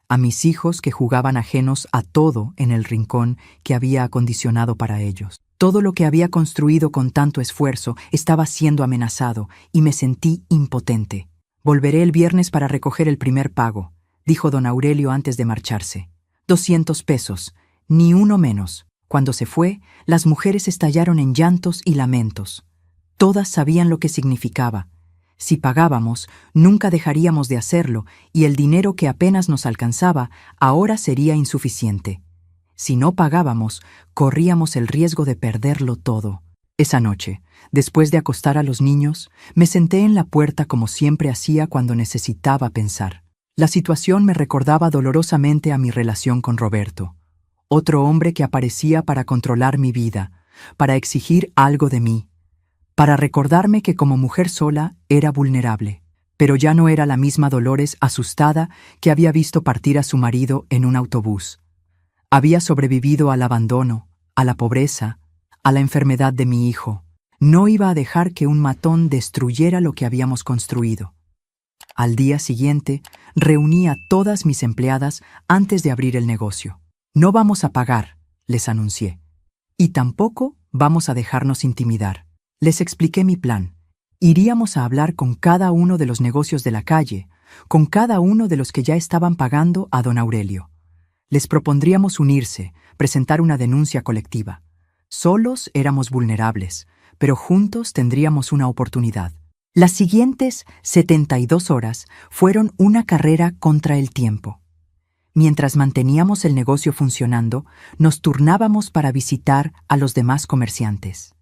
a mis hijos que jugaban ajenos a todo en el rincón que había acondicionado para ellos. Todo lo que había construido con tanto esfuerzo estaba siendo amenazado y me sentí impotente. «Volveré el viernes para recoger el primer pago», dijo don Aurelio antes de marcharse. «200 pesos, ni uno menos». Cuando se fue, las mujeres estallaron en llantos y lamentos. Todas sabían lo que significaba. Si pagábamos, nunca dejaríamos de hacerlo y el dinero que apenas nos alcanzaba ahora sería insuficiente. Si no pagábamos, corríamos el riesgo de perderlo todo. Esa noche, después de acostar a los niños, me senté en la puerta como siempre hacía cuando necesitaba pensar. La situación me recordaba dolorosamente a mi relación con Roberto. Otro hombre que aparecía para controlar mi vida, para exigir algo de mí, para recordarme que como mujer sola era vulnerable. Pero ya no era la misma Dolores asustada que había visto partir a su marido en un autobús. Había sobrevivido al abandono, a la pobreza, a la enfermedad de mi hijo. No iba a dejar que un matón destruyera lo que habíamos construido. Al día siguiente, reuní a todas mis empleadas antes de abrir el negocio. No vamos a pagar, les anuncié. Y tampoco vamos a dejarnos intimidar. Les expliqué mi plan. Iríamos a hablar con cada uno de los negocios de la calle, con cada uno de los que ya estaban pagando a don Aurelio. Les propondríamos unirse, presentar una denuncia colectiva. Solos éramos vulnerables, pero juntos tendríamos una oportunidad. Las siguientes 72 horas fueron una carrera contra el tiempo. Mientras manteníamos el negocio funcionando, nos turnábamos para visitar a los demás comerciantes.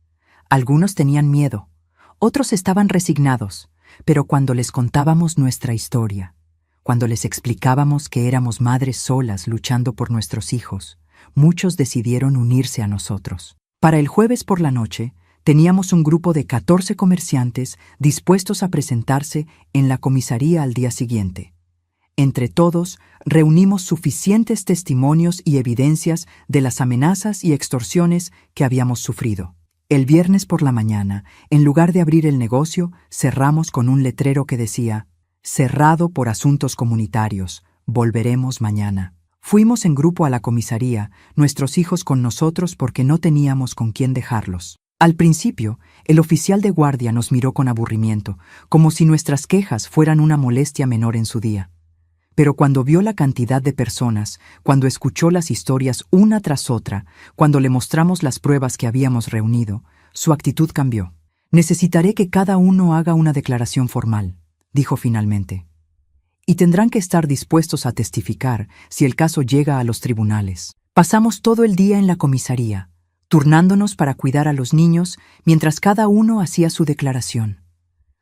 Algunos tenían miedo, otros estaban resignados, pero cuando les contábamos nuestra historia, cuando les explicábamos que éramos madres solas luchando por nuestros hijos, muchos decidieron unirse a nosotros. Para el jueves por la noche, teníamos un grupo de 14 comerciantes dispuestos a presentarse en la comisaría al día siguiente. Entre todos, reunimos suficientes testimonios y evidencias de las amenazas y extorsiones que habíamos sufrido. El viernes por la mañana, en lugar de abrir el negocio, cerramos con un letrero que decía: «Cerrado por asuntos comunitarios, volveremos mañana». Fuimos en grupo a la comisaría, nuestros hijos con nosotros porque no teníamos con quién dejarlos. Al principio, el oficial de guardia nos miró con aburrimiento, como si nuestras quejas fueran una molestia menor en su día. Pero cuando vio la cantidad de personas, cuando escuchó las historias una tras otra, cuando le mostramos las pruebas que habíamos reunido, su actitud cambió. «Necesitaré que cada uno haga una declaración formal», dijo finalmente. «Y tendrán que estar dispuestos a testificar si el caso llega a los tribunales». Pasamos todo el día en la comisaría, turnándonos para cuidar a los niños mientras cada uno hacía su declaración.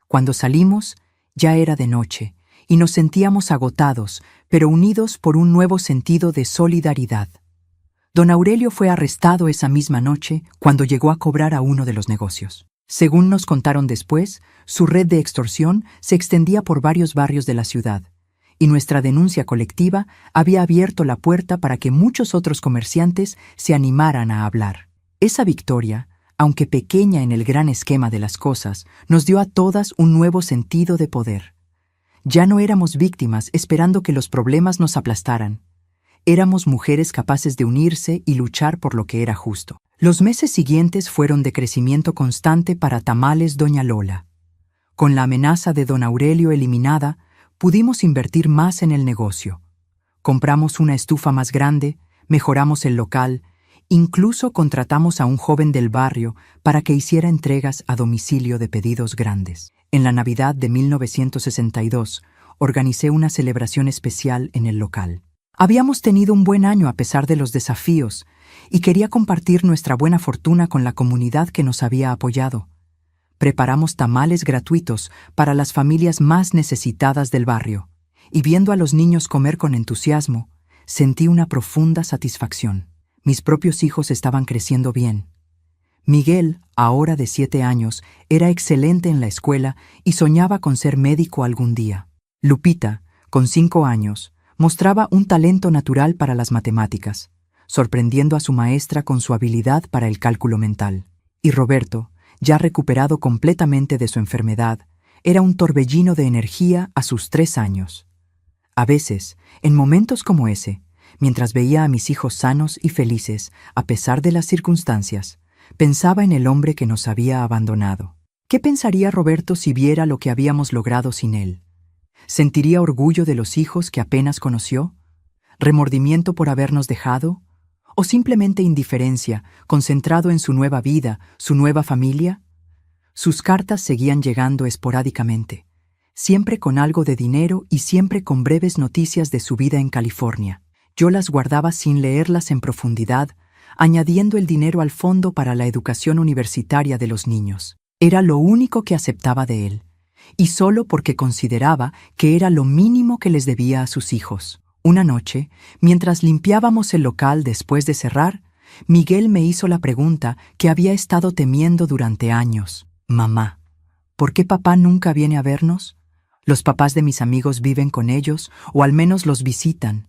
Cuando salimos, ya era de noche, y nos sentíamos agotados, pero unidos por un nuevo sentido de solidaridad. Don Aurelio fue arrestado esa misma noche cuando llegó a cobrar a uno de los negocios. Según nos contaron después, su red de extorsión se extendía por varios barrios de la ciudad, y nuestra denuncia colectiva había abierto la puerta para que muchos otros comerciantes se animaran a hablar. Esa victoria, aunque pequeña en el gran esquema de las cosas, nos dio a todas un nuevo sentido de poder. Ya no éramos víctimas esperando que los problemas nos aplastaran. Éramos mujeres capaces de unirse y luchar por lo que era justo. Los meses siguientes fueron de crecimiento constante para Tamales Doña Lola. Con la amenaza de don Aurelio eliminada, pudimos invertir más en el negocio. Compramos una estufa más grande, mejoramos el local, incluso contratamos a un joven del barrio para que hiciera entregas a domicilio de pedidos grandes. En la Navidad de 1962, organicé una celebración especial en el local. Habíamos tenido un buen año a pesar de los desafíos, y quería compartir nuestra buena fortuna con la comunidad que nos había apoyado. Preparamos tamales gratuitos para las familias más necesitadas del barrio, y viendo a los niños comer con entusiasmo, sentí una profunda satisfacción. Mis propios hijos estaban creciendo bien. Miguel, ahora de 7 años, era excelente en la escuela y soñaba con ser médico algún día. Lupita, con 5 años, mostraba un talento natural para las matemáticas, sorprendiendo a su maestra con su habilidad para el cálculo mental. Y Roberto, ya recuperado completamente de su enfermedad, era un torbellino de energía a sus 3 años. A veces, en momentos como ese, mientras veía a mis hijos sanos y felices a pesar de las circunstancias, pensaba en el hombre que nos había abandonado. ¿Qué pensaría Roberto si viera lo que habíamos logrado sin él? ¿Sentiría orgullo de los hijos que apenas conoció? ¿Remordimiento por habernos dejado? ¿O simplemente indiferencia, concentrado en su nueva vida, su nueva familia? Sus cartas seguían llegando esporádicamente, siempre con algo de dinero y siempre con breves noticias de su vida en California. Yo las guardaba sin leerlas en profundidad, añadiendo el dinero al fondo para la educación universitaria de los niños. Era lo único que aceptaba de él, y solo porque consideraba que era lo mínimo que les debía a sus hijos. Una noche, mientras limpiábamos el local después de cerrar, Miguel me hizo la pregunta que había estado temiendo durante años. Mamá, ¿por qué papá nunca viene a vernos? Los papás de mis amigos viven con ellos, o al menos los visitan.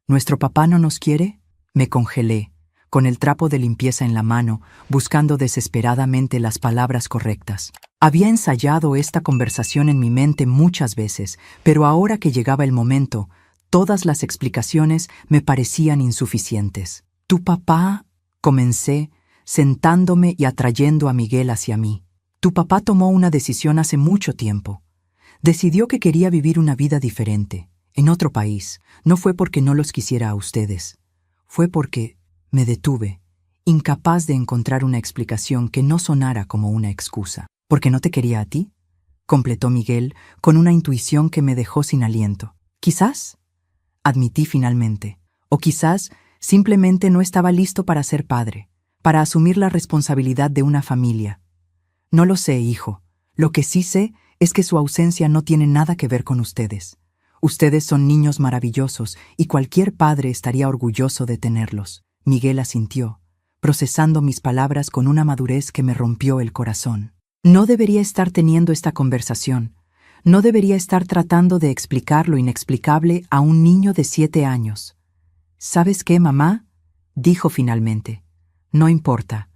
¿Nuestro papá no nos quiere? Me congelé, con el trapo de limpieza en la mano, buscando desesperadamente las palabras correctas. Había ensayado esta conversación en mi mente muchas veces, pero ahora que llegaba el momento, todas las explicaciones me parecían insuficientes. «¿Tu papá?» comencé, sentándome y atrayendo a Miguel hacia mí. «Tu papá tomó una decisión hace mucho tiempo. Decidió que quería vivir una vida diferente, en otro país. No fue porque no los quisiera a ustedes. Fue porque me detuve, incapaz de encontrar una explicación que no sonara como una excusa. «¿Porque no te quería a ti?», completó Miguel con una intuición que me dejó sin aliento. «Quizás», admití finalmente, «o quizás simplemente no estaba listo para ser padre, para asumir la responsabilidad de una familia. No lo sé, hijo. Lo que sí sé es que su ausencia no tiene nada que ver con ustedes. Ustedes son niños maravillosos y cualquier padre estaría orgulloso de tenerlos». Miguel asintió, procesando mis palabras con una madurez que me rompió el corazón. No debería estar teniendo esta conversación. No debería estar tratando de explicar lo inexplicable a un niño de 7 años. «¿Sabes qué, mamá?», dijo finalmente. «No importa.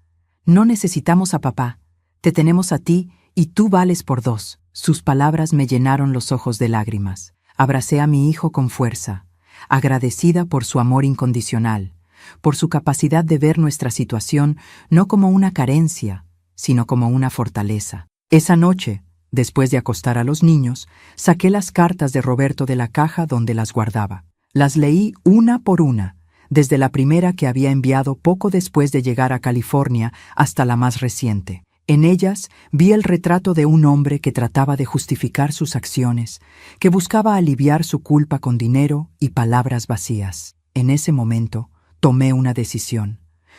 No necesitamos a papá. Te tenemos a ti y tú vales por 2». Sus palabras me llenaron los ojos de lágrimas. Abracé a mi hijo con fuerza, agradecida por su amor incondicional, por su capacidad de ver nuestra situación no como una carencia, sino como una fortaleza. Esa noche, después de acostar a los niños, saqué las cartas de Roberto de la caja donde las guardaba. Las leí una por una, desde la primera que había enviado poco después de llegar a California hasta la más reciente. En ellas vi el retrato de un hombre que trataba de justificar sus acciones, que buscaba aliviar su culpa con dinero y palabras vacías. En ese momento, tomé una decisión.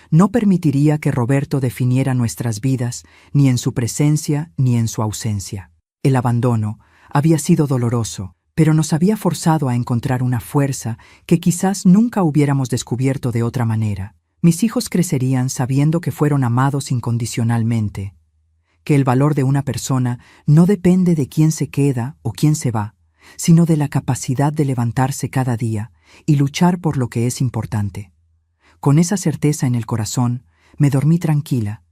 No permitiría que Roberto definiera nuestras vidas, ni en su presencia ni en su ausencia. El abandono había sido doloroso, pero nos había forzado a encontrar una fuerza que quizás nunca hubiéramos descubierto de otra manera. Mis hijos crecerían sabiendo que fueron amados incondicionalmente, que el valor de una persona no depende de quién se queda o quién se va, sino de la capacidad de levantarse cada día y luchar por lo que es importante. Con esa certeza en el corazón, me dormí tranquila,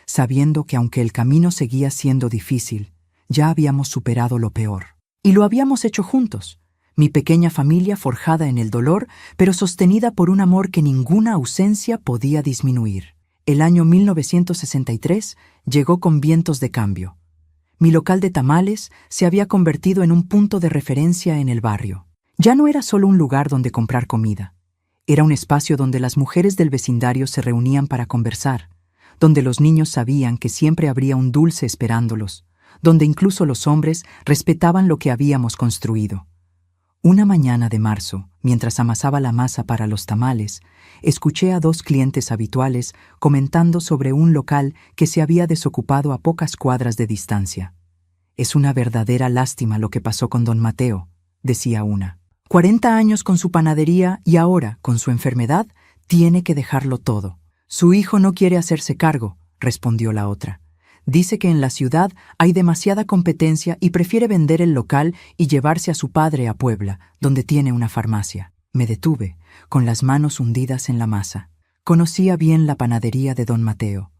sabiendo que aunque el camino seguía siendo difícil, ya habíamos superado lo peor. Y lo habíamos hecho juntos, mi pequeña familia forjada en el dolor, pero sostenida por un amor que ninguna ausencia podía disminuir. El año 1963 llegó con vientos de cambio. Mi local de tamales se había convertido en un punto de referencia en el barrio. Ya no era solo un lugar donde comprar comida. Era un espacio donde las mujeres del vecindario se reunían para conversar, donde los niños sabían que siempre habría un dulce esperándolos, donde incluso los hombres respetaban lo que habíamos construido. Una mañana de marzo, mientras amasaba la masa para los tamales, escuché a 2 clientes habituales comentando sobre un local que se había desocupado a pocas cuadras de distancia. «Es una verdadera lástima lo que pasó con don Mateo», decía una. 40 años con su panadería y ahora, con su enfermedad, tiene que dejarlo todo. «Su hijo no quiere hacerse cargo», respondió la otra. «Dice que en la ciudad hay demasiada competencia y prefiere vender el local y llevarse a su padre a Puebla, donde tiene una farmacia». Me detuve, con las manos hundidas en la masa. Conocía bien la panadería de don Mateo.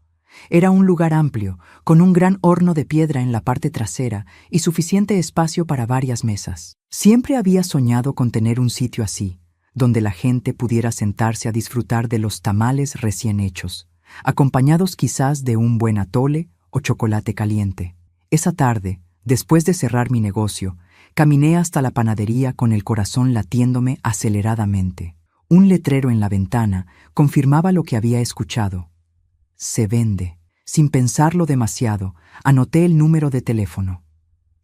Era un lugar amplio, con un gran horno de piedra en la parte trasera y suficiente espacio para varias mesas. Siempre había soñado con tener un sitio así, donde la gente pudiera sentarse a disfrutar de los tamales recién hechos, acompañados quizás de un buen atole o chocolate caliente. Esa tarde, después de cerrar mi negocio, caminé hasta la panadería con el corazón latiéndome aceleradamente. Un letrero en la ventana confirmaba lo que había escuchado. «Se vende». Sin pensarlo demasiado, anoté el número de teléfono.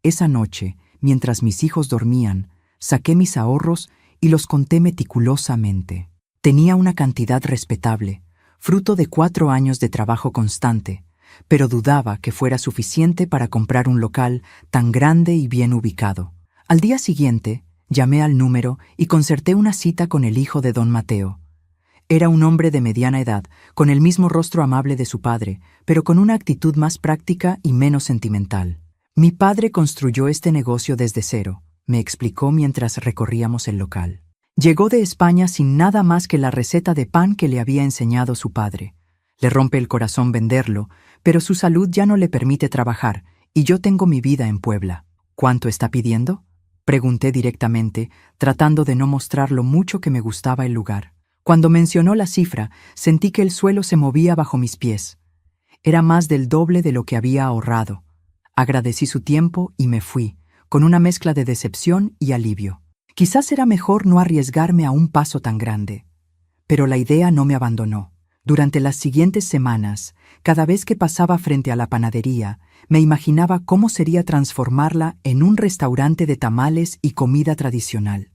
Esa noche, mientras mis hijos dormían, saqué mis ahorros y los conté meticulosamente. Tenía una cantidad respetable, fruto de 4 años de trabajo constante, pero dudaba que fuera suficiente para comprar un local tan grande y bien ubicado. Al día siguiente, llamé al número y concerté una cita con el hijo de don Mateo. Era un hombre de mediana edad, con el mismo rostro amable de su padre, pero con una actitud más práctica y menos sentimental. Mi padre construyó este negocio desde cero, me explicó mientras recorríamos el local. Llegó de España sin nada más que la receta de pan que le había enseñado su padre. Le rompe el corazón venderlo, pero su salud ya no le permite trabajar, y yo tengo mi vida en Puebla. ¿Cuánto está pidiendo?, pregunté directamente, tratando de no mostrar lo mucho que me gustaba el lugar. Cuando mencionó la cifra, sentí que el suelo se movía bajo mis pies. Era más del doble de lo que había ahorrado. Agradecí su tiempo y me fui, con una mezcla de decepción y alivio. Quizás era mejor no arriesgarme a un paso tan grande. Pero la idea no me abandonó. Durante las siguientes semanas, cada vez que pasaba frente a la panadería, me imaginaba cómo sería transformarla en un restaurante de tamales y comida tradicional.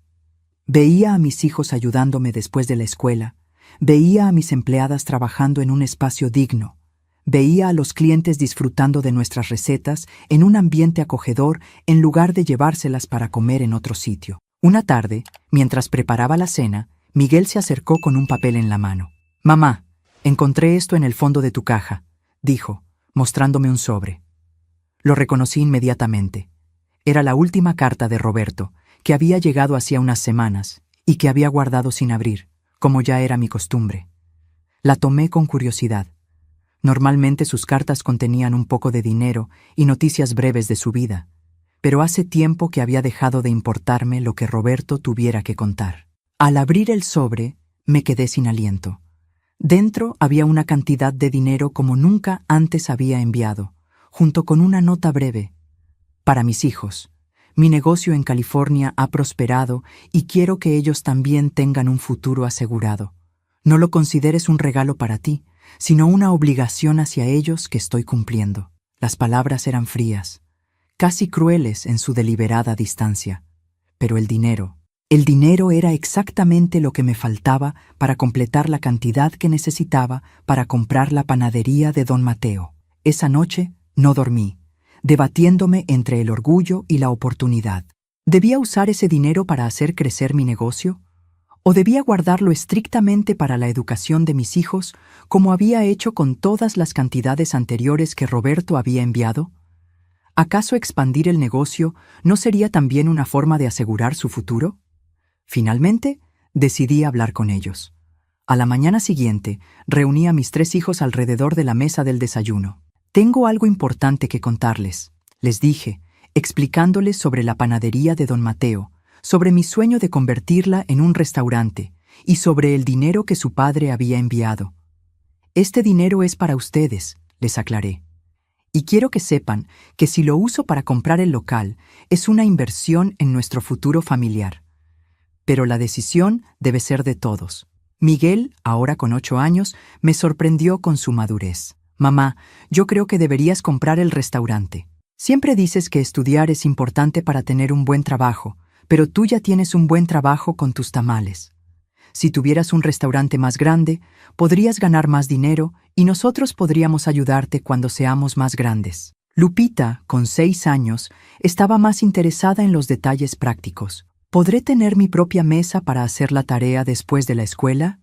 Veía a mis hijos ayudándome después de la escuela, veía a mis empleadas trabajando en un espacio digno, veía a los clientes disfrutando de nuestras recetas en un ambiente acogedor en lugar de llevárselas para comer en otro sitio. Una tarde, mientras preparaba la cena, Miguel se acercó con un papel en la mano. «Mamá, encontré esto en el fondo de tu caja», dijo, mostrándome un sobre. Lo reconocí inmediatamente. Era la última carta de Roberto, que había llegado hacía unas semanas y que había guardado sin abrir, como ya era mi costumbre. La tomé con curiosidad. Normalmente sus cartas contenían un poco de dinero y noticias breves de su vida, pero hace tiempo que había dejado de importarme lo que Roberto tuviera que contar. Al abrir el sobre, me quedé sin aliento. Dentro había una cantidad de dinero como nunca antes había enviado, junto con una nota breve. «Para mis hijos. Mi negocio en California ha prosperado y quiero que ellos también tengan un futuro asegurado. No lo consideres un regalo para ti, sino una obligación hacia ellos que estoy cumpliendo». Las palabras eran frías, casi crueles en su deliberada distancia. Pero el dinero era exactamente lo que me faltaba para completar la cantidad que necesitaba para comprar la panadería de don Mateo. Esa noche no dormí, debatiéndome entre el orgullo y la oportunidad. ¿Debía usar ese dinero para hacer crecer mi negocio? ¿O debía guardarlo estrictamente para la educación de mis hijos, como había hecho con todas las cantidades anteriores que Roberto había enviado? ¿Acaso expandir el negocio no sería también una forma de asegurar su futuro? Finalmente, decidí hablar con ellos. A la mañana siguiente, reuní a mis 3 hijos alrededor de la mesa del desayuno. «Tengo algo importante que contarles», les dije, explicándoles sobre la panadería de don Mateo, sobre mi sueño de convertirla en un restaurante y sobre el dinero que su padre había enviado. «Este dinero es para ustedes», les aclaré. «Y quiero que sepan que si lo uso para comprar el local, es una inversión en nuestro futuro familiar. Pero la decisión debe ser de todos». Miguel, ahora con 8 años, me sorprendió con su madurez. «Mamá, yo creo que deberías comprar el restaurante. Siempre dices que estudiar es importante para tener un buen trabajo, pero tú ya tienes un buen trabajo con tus tamales. Si tuvieras un restaurante más grande, podrías ganar más dinero y nosotros podríamos ayudarte cuando seamos más grandes». Lupita, con 6 años, estaba más interesada en los detalles prácticos. «¿Podré tener mi propia mesa para hacer la tarea después de la escuela?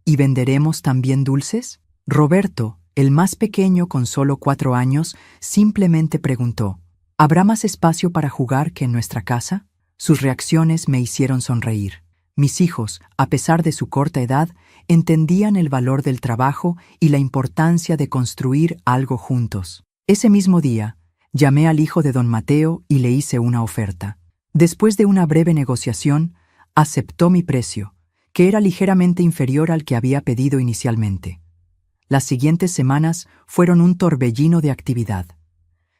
¿Y venderemos también dulces?». Roberto, el más pequeño con solo 4 años, simplemente preguntó: «¿Habrá más espacio para jugar que en nuestra casa?». Sus reacciones me hicieron sonreír. Mis hijos, a pesar de su corta edad, entendían el valor del trabajo y la importancia de construir algo juntos. Ese mismo día, llamé al hijo de don Mateo y le hice una oferta. Después de una breve negociación, aceptó mi precio, que era ligeramente inferior al que había pedido inicialmente. Las siguientes semanas fueron un torbellino de actividad.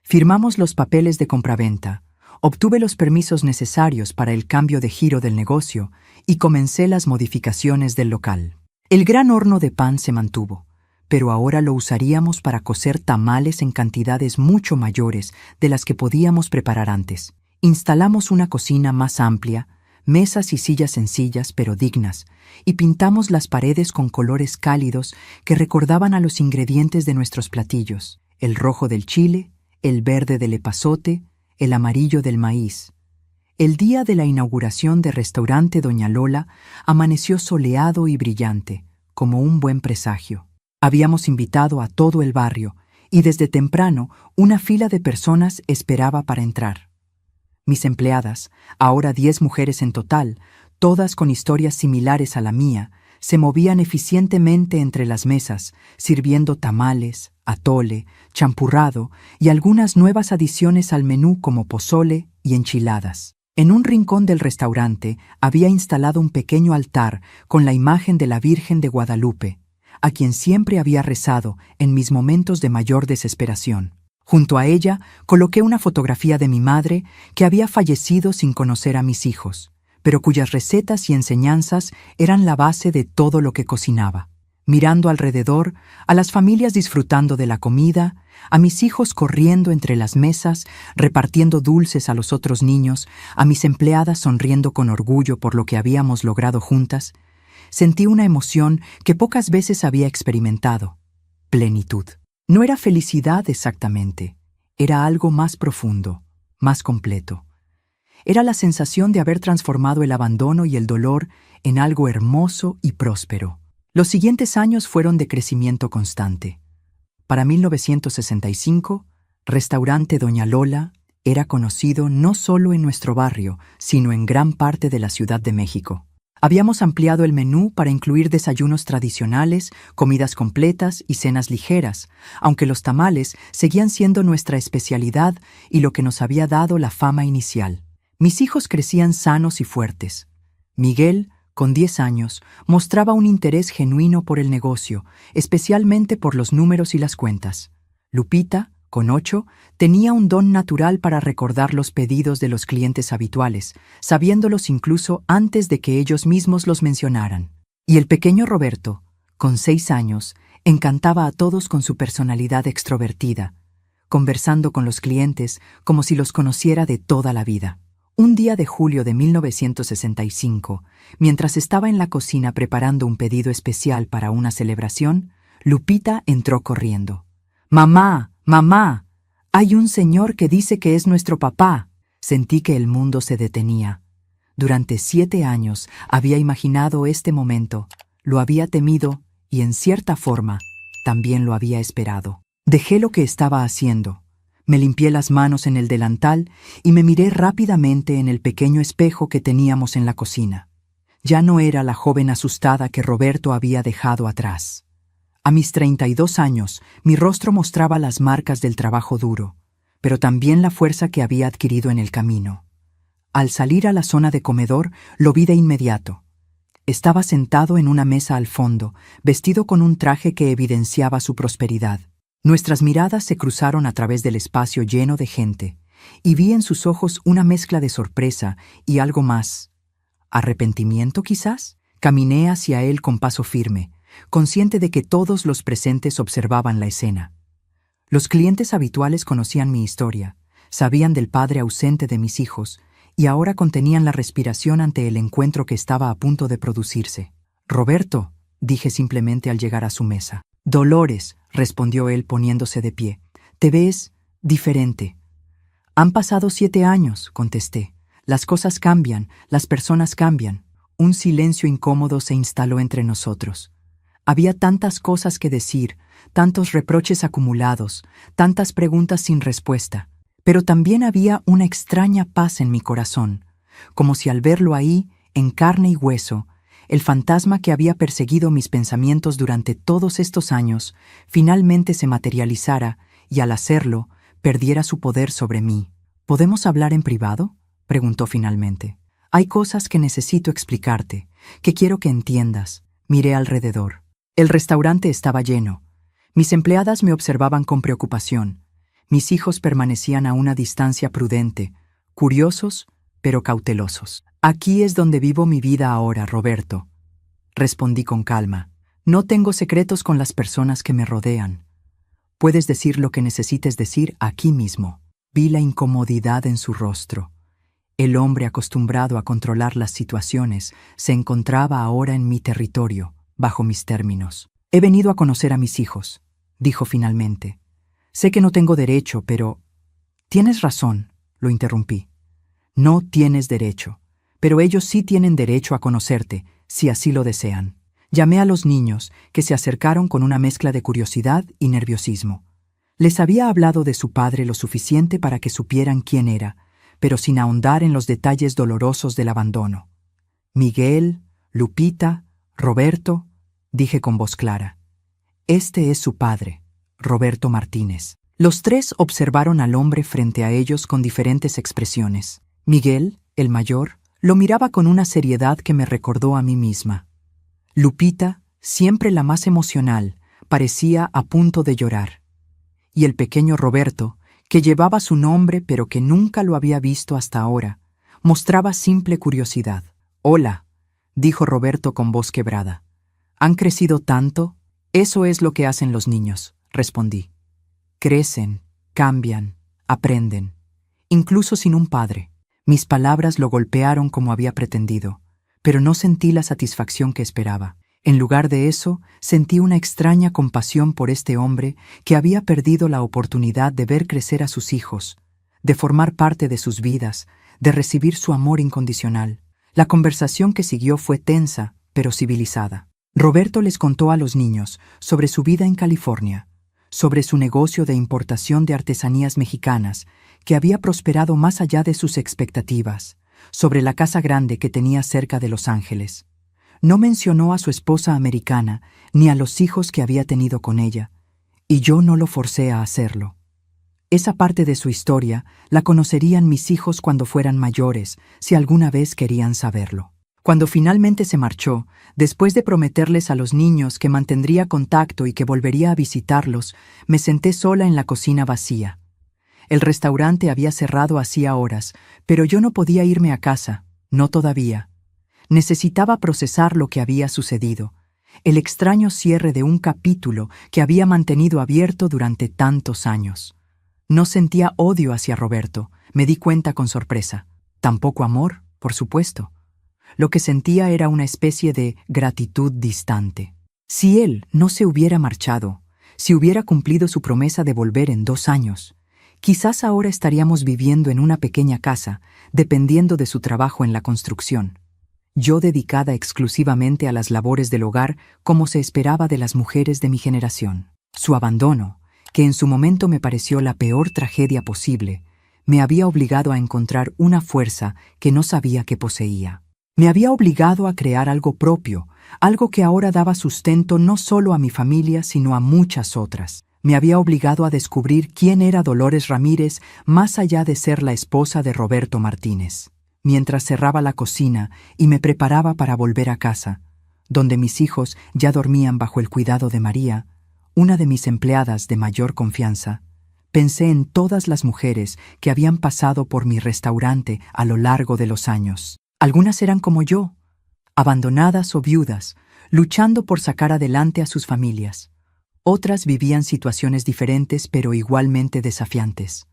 Firmamos los papeles de compraventa, obtuve los permisos necesarios para el cambio de giro del negocio y comencé las modificaciones del local. El gran horno de pan se mantuvo, pero ahora lo usaríamos para cocer tamales en cantidades mucho mayores de las que podíamos preparar antes. Instalamos una cocina más amplia, mesas y sillas sencillas pero dignas, y pintamos las paredes con colores cálidos que recordaban a los ingredientes de nuestros platillos: el rojo del chile, el verde del epazote, el amarillo del maíz. El día de la inauguración del restaurante Doña Lola amaneció soleado y brillante, como un buen presagio. Habíamos invitado a todo el barrio, y desde temprano una fila de personas esperaba para entrar. Mis empleadas, ahora 10 mujeres en total, todas con historias similares a la mía, se movían eficientemente entre las mesas, sirviendo tamales, atole, champurrado y algunas nuevas adiciones al menú como pozole y enchiladas. En un rincón del restaurante había instalado un pequeño altar con la imagen de la Virgen de Guadalupe, a quien siempre había rezado en mis momentos de mayor desesperación. Junto a ella coloqué una fotografía de mi madre que había fallecido sin conocer a mis hijos, pero cuyas recetas y enseñanzas eran la base de todo lo que cocinaba. Mirando alrededor, a las familias disfrutando de la comida, a mis hijos corriendo entre las mesas, repartiendo dulces a los otros niños, a mis empleadas sonriendo con orgullo por lo que habíamos logrado juntas, sentí una emoción que pocas veces había experimentado: plenitud. No era felicidad exactamente, era algo más profundo, más completo. Era la sensación de haber transformado el abandono y el dolor en algo hermoso y próspero. Los siguientes años fueron de crecimiento constante. Para 1965, Restaurante Doña Lola era conocido no solo en nuestro barrio, sino en gran parte de la Ciudad de México. Habíamos ampliado el menú para incluir desayunos tradicionales, comidas completas y cenas ligeras, aunque los tamales seguían siendo nuestra especialidad y lo que nos había dado la fama inicial. Mis hijos crecían sanos y fuertes. Miguel, con 10 años, mostraba un interés genuino por el negocio, especialmente por los números y las cuentas. Lupita, con 8, tenía un don natural para recordar los pedidos de los clientes habituales, sabiéndolos incluso antes de que ellos mismos los mencionaran. Y el pequeño Roberto, con 6 años, encantaba a todos con su personalidad extrovertida, conversando con los clientes como si los conociera de toda la vida. Un día de julio de 1965, mientras estaba en la cocina preparando un pedido especial para una celebración, Lupita entró corriendo. «¡Mamá! ¡Mamá! Hay un señor que dice que es nuestro papá». Sentí que el mundo se detenía. Durante 7 años había imaginado este momento, lo había temido y, en cierta forma, también lo había esperado. Dejé lo que estaba haciendo. Me limpié las manos en el delantal y me miré rápidamente en el pequeño espejo que teníamos en la cocina. Ya no era la joven asustada que Roberto había dejado atrás. A mis 32 años, mi rostro mostraba las marcas del trabajo duro, pero también la fuerza que había adquirido en el camino. Al salir a la zona de comedor, lo vi de inmediato. Estaba sentado en una mesa al fondo, vestido con un traje que evidenciaba su prosperidad. Nuestras miradas se cruzaron a través del espacio lleno de gente, y vi en sus ojos una mezcla de sorpresa y algo más. ¿Arrepentimiento, quizás? Caminé hacia él con paso firme, consciente de que todos los presentes observaban la escena. Los clientes habituales conocían mi historia, sabían del padre ausente de mis hijos, y ahora contenían la respiración ante el encuentro que estaba a punto de producirse. «Roberto», dije simplemente al llegar a su mesa. «Dolores», respondió él poniéndose de pie. «Te ves diferente». «Han pasado 7 años», contesté. «Las cosas cambian, las personas cambian». Un silencio incómodo se instaló entre nosotros. Había tantas cosas que decir, tantos reproches acumulados, tantas preguntas sin respuesta, pero también había una extraña paz en mi corazón, como si al verlo ahí, en carne y hueso, el fantasma que había perseguido mis pensamientos durante todos estos años finalmente se materializara y, al hacerlo, perdiera su poder sobre mí. «¿Podemos hablar en privado?», preguntó finalmente. «Hay cosas que necesito explicarte, que quiero que entiendas». Miré alrededor. El restaurante estaba lleno. Mis empleadas me observaban con preocupación. Mis hijos permanecían a una distancia prudente, curiosos, pero cautelosos. «Aquí es donde vivo mi vida ahora, Roberto», respondí con calma. «No tengo secretos con las personas que me rodean. Puedes decir lo que necesites decir aquí mismo». Vi la incomodidad en su rostro. El hombre acostumbrado a controlar las situaciones se encontraba ahora en mi territorio, bajo mis términos. «He venido a conocer a mis hijos», dijo finalmente. «Sé que no tengo derecho, pero...» «Tienes razón», lo interrumpí. «No tienes derecho, pero ellos sí tienen derecho a conocerte, si así lo desean». Llamé a los niños, que se acercaron con una mezcla de curiosidad y nerviosismo. Les había hablado de su padre lo suficiente para que supieran quién era, pero sin ahondar en los detalles dolorosos del abandono. Miguel, Lupita, Roberto, dije con voz clara. Este es su padre, Roberto Martínez. Los tres observaron al hombre frente a ellos con diferentes expresiones. Miguel, el mayor, lo miraba con una seriedad que me recordó a mí misma. Lupita, siempre la más emocional, parecía a punto de llorar. Y el pequeño Roberto, que llevaba su nombre pero que nunca lo había visto hasta ahora, mostraba simple curiosidad. «Hola», dijo Roberto con voz quebrada. «¿Han crecido tanto?» «Eso es lo que hacen los niños», respondí. «Crecen, cambian, aprenden, incluso sin un padre». Mis palabras lo golpearon como había pretendido, pero no sentí la satisfacción que esperaba. En lugar de eso, sentí una extraña compasión por este hombre que había perdido la oportunidad de ver crecer a sus hijos, de formar parte de sus vidas, de recibir su amor incondicional. La conversación que siguió fue tensa, pero civilizada. Roberto les contó a los niños sobre su vida en California, sobre su negocio de importación de artesanías mexicanas, que había prosperado más allá de sus expectativas, sobre la casa grande que tenía cerca de Los Ángeles. No mencionó a su esposa americana ni a los hijos que había tenido con ella, y yo no lo forcé a hacerlo. Esa parte de su historia la conocerían mis hijos cuando fueran mayores, si alguna vez querían saberlo. Cuando finalmente se marchó, después de prometerles a los niños que mantendría contacto y que volvería a visitarlos, me senté sola en la cocina vacía. El restaurante había cerrado hacía horas, pero yo no podía irme a casa, no todavía. Necesitaba procesar lo que había sucedido, el extraño cierre de un capítulo que había mantenido abierto durante tantos años. No sentía odio hacia Roberto, me di cuenta con sorpresa. Tampoco amor, por supuesto. Lo que sentía era una especie de gratitud distante. Si él no se hubiera marchado, si hubiera cumplido su promesa de volver en 2 años, quizás ahora estaríamos viviendo en una pequeña casa, dependiendo de su trabajo en la construcción. Yo dedicada exclusivamente a las labores del hogar como se esperaba de las mujeres de mi generación. Su abandono, que en su momento me pareció la peor tragedia posible, me había obligado a encontrar una fuerza que no sabía que poseía. Me había obligado a crear algo propio, algo que ahora daba sustento no solo a mi familia, sino a muchas otras. Me había obligado a descubrir quién era Dolores Ramírez más allá de ser la esposa de Roberto Martínez. Mientras cerraba la cocina y me preparaba para volver a casa, donde mis hijos ya dormían bajo el cuidado de María, una de mis empleadas de mayor confianza, pensé en todas las mujeres que habían pasado por mi restaurante a lo largo de los años. Algunas eran como yo, abandonadas o viudas, luchando por sacar adelante a sus familias. Otras vivían situaciones diferentes pero igualmente desafiantes.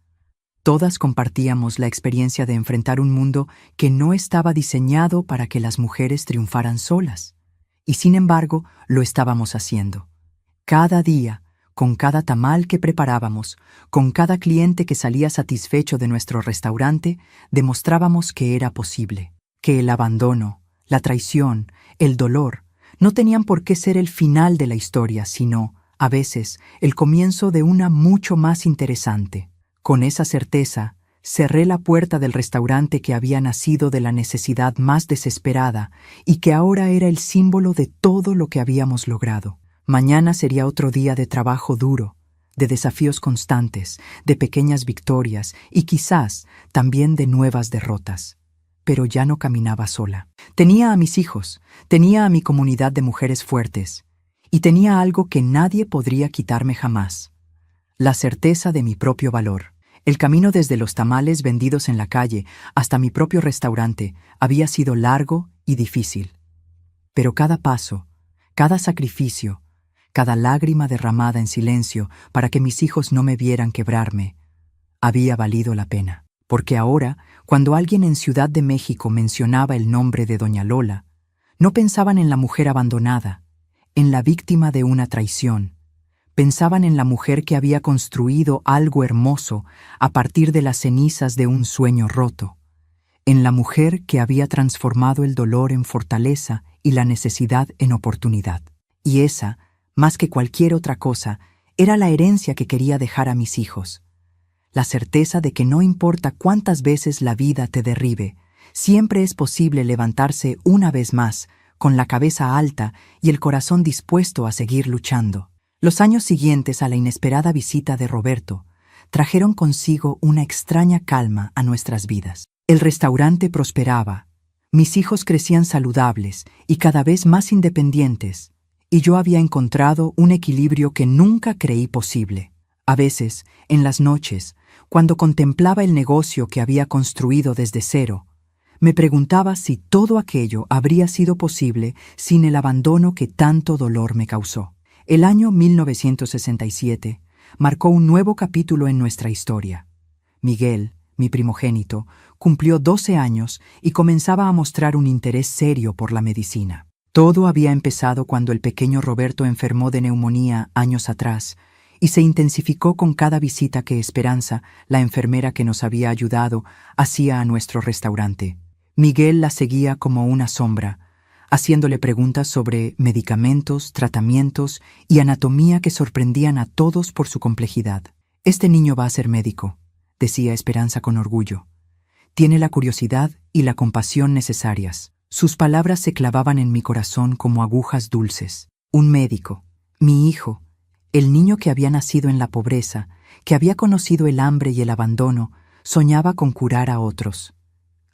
Todas compartíamos la experiencia de enfrentar un mundo que no estaba diseñado para que las mujeres triunfaran solas. Y sin embargo, lo estábamos haciendo. Cada día, con cada tamal que preparábamos, con cada cliente que salía satisfecho de nuestro restaurante, demostrábamos que era posible, que el abandono, la traición, el dolor, no tenían por qué ser el final de la historia, sino, a veces, el comienzo de una mucho más interesante. Con esa certeza, cerré la puerta del restaurante que había nacido de la necesidad más desesperada y que ahora era el símbolo de todo lo que habíamos logrado. Mañana sería otro día de trabajo duro, de desafíos constantes, de pequeñas victorias y quizás también de nuevas derrotas. Pero ya no caminaba sola. Tenía a mis hijos, tenía a mi comunidad de mujeres fuertes y tenía algo que nadie podría quitarme jamás: la certeza de mi propio valor. El camino desde los tamales vendidos en la calle hasta mi propio restaurante había sido largo y difícil. Pero cada paso, cada sacrificio, cada lágrima derramada en silencio para que mis hijos no me vieran quebrarme, había valido la pena. Porque ahora, cuando alguien en Ciudad de México mencionaba el nombre de Doña Lola, no pensaban en la mujer abandonada, en la víctima de una traición. Pensaban en la mujer que había construido algo hermoso a partir de las cenizas de un sueño roto. en la mujer que había transformado el dolor en fortaleza y la necesidad en oportunidad. Y esa, más que cualquier otra cosa, era la herencia que quería dejar a mis hijos. La certeza de que no importa cuántas veces la vida te derribe, siempre es posible levantarse una vez más, con la cabeza alta y el corazón dispuesto a seguir luchando. Los años siguientes a la inesperada visita de Roberto trajeron consigo una extraña calma a nuestras vidas. El restaurante prosperaba, mis hijos crecían saludables y cada vez más independientes, y yo había encontrado un equilibrio que nunca creí posible. A veces, en las noches, cuando contemplaba el negocio que había construido desde cero, me preguntaba si todo aquello habría sido posible sin el abandono que tanto dolor me causó. El año 1967 marcó un nuevo capítulo en nuestra historia. Miguel, mi primogénito, cumplió 12 años y comenzaba a mostrar un interés serio por la medicina. Todo había empezado cuando el pequeño Roberto enfermó de neumonía años atrás y se intensificó con cada visita que Esperanza, la enfermera que nos había ayudado, hacía a nuestro restaurante. Miguel la seguía como una sombra, haciéndole preguntas sobre medicamentos, tratamientos y anatomía que sorprendían a todos por su complejidad. «Este niño va a ser médico», decía Esperanza con orgullo. «Tiene la curiosidad y la compasión necesarias». Sus palabras se clavaban en mi corazón como agujas dulces. Un médico, mi hijo, el niño que había nacido en la pobreza, que había conocido el hambre y el abandono, soñaba con curar a otros.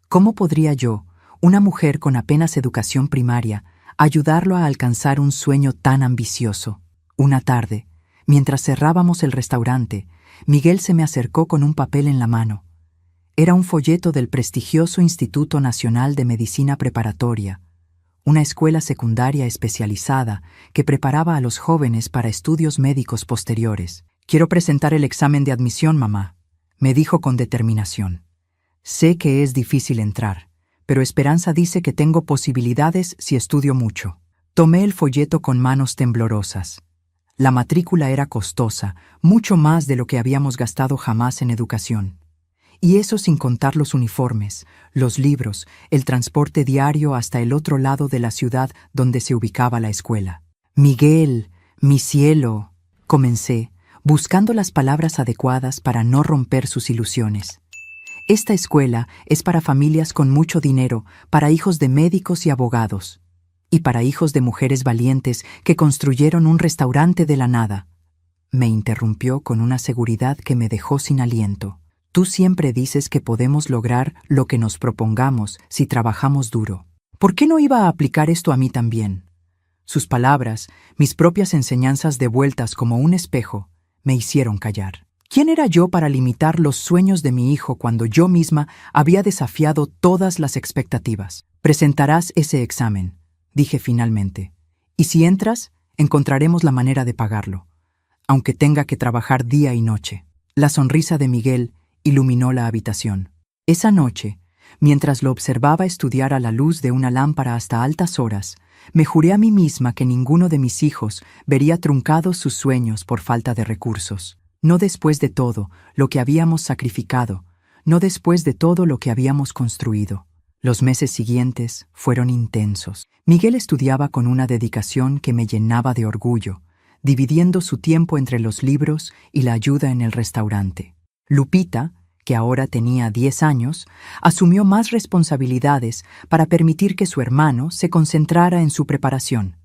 ¿Cómo podría yo, una mujer con apenas educación primaria, ayudarlo a alcanzar un sueño tan ambicioso? Una tarde, mientras cerrábamos el restaurante, Miguel se me acercó con un papel en la mano. Era un folleto del prestigioso Instituto Nacional de Medicina Preparatoria, una escuela secundaria especializada que preparaba a los jóvenes para estudios médicos posteriores. «Quiero presentar el examen de admisión, mamá», me dijo con determinación. «Sé que es difícil entrar, pero Esperanza dice que tengo posibilidades si estudio mucho». Tomé el folleto con manos temblorosas. La matrícula era costosa, mucho más de lo que habíamos gastado jamás en educación. Y eso sin contar los uniformes, los libros, el transporte diario hasta el otro lado de la ciudad donde se ubicaba la escuela. «Miguel, mi cielo», comencé, buscando las palabras adecuadas para no romper sus ilusiones. «Esta escuela es para familias con mucho dinero, para hijos de médicos y abogados, y para hijos de mujeres valientes que construyeron un restaurante de la nada». Me interrumpió con una seguridad que me dejó sin aliento. «Tú siempre dices que podemos lograr lo que nos propongamos si trabajamos duro. ¿Por qué no iba a aplicar esto a mí también?» Sus palabras, mis propias enseñanzas devueltas como un espejo, me hicieron callar. ¿Quién era yo para limitar los sueños de mi hijo cuando yo misma había desafiado todas las expectativas? «Presentarás ese examen», dije finalmente, «y si entras, encontraremos la manera de pagarlo, aunque tenga que trabajar día y noche». La sonrisa de Miguel iluminó la habitación. Esa noche, mientras lo observaba estudiar a la luz de una lámpara hasta altas horas, me juré a mí misma que ninguno de mis hijos vería truncados sus sueños por falta de recursos. No después de todo lo que habíamos sacrificado, no después de todo lo que habíamos construido. Los meses siguientes fueron intensos. Miguel estudiaba con una dedicación que me llenaba de orgullo, dividiendo su tiempo entre los libros y la ayuda en el restaurante. Lupita, que ahora tenía 10 años, asumió más responsabilidades para permitir que su hermano se concentrara en su preparación.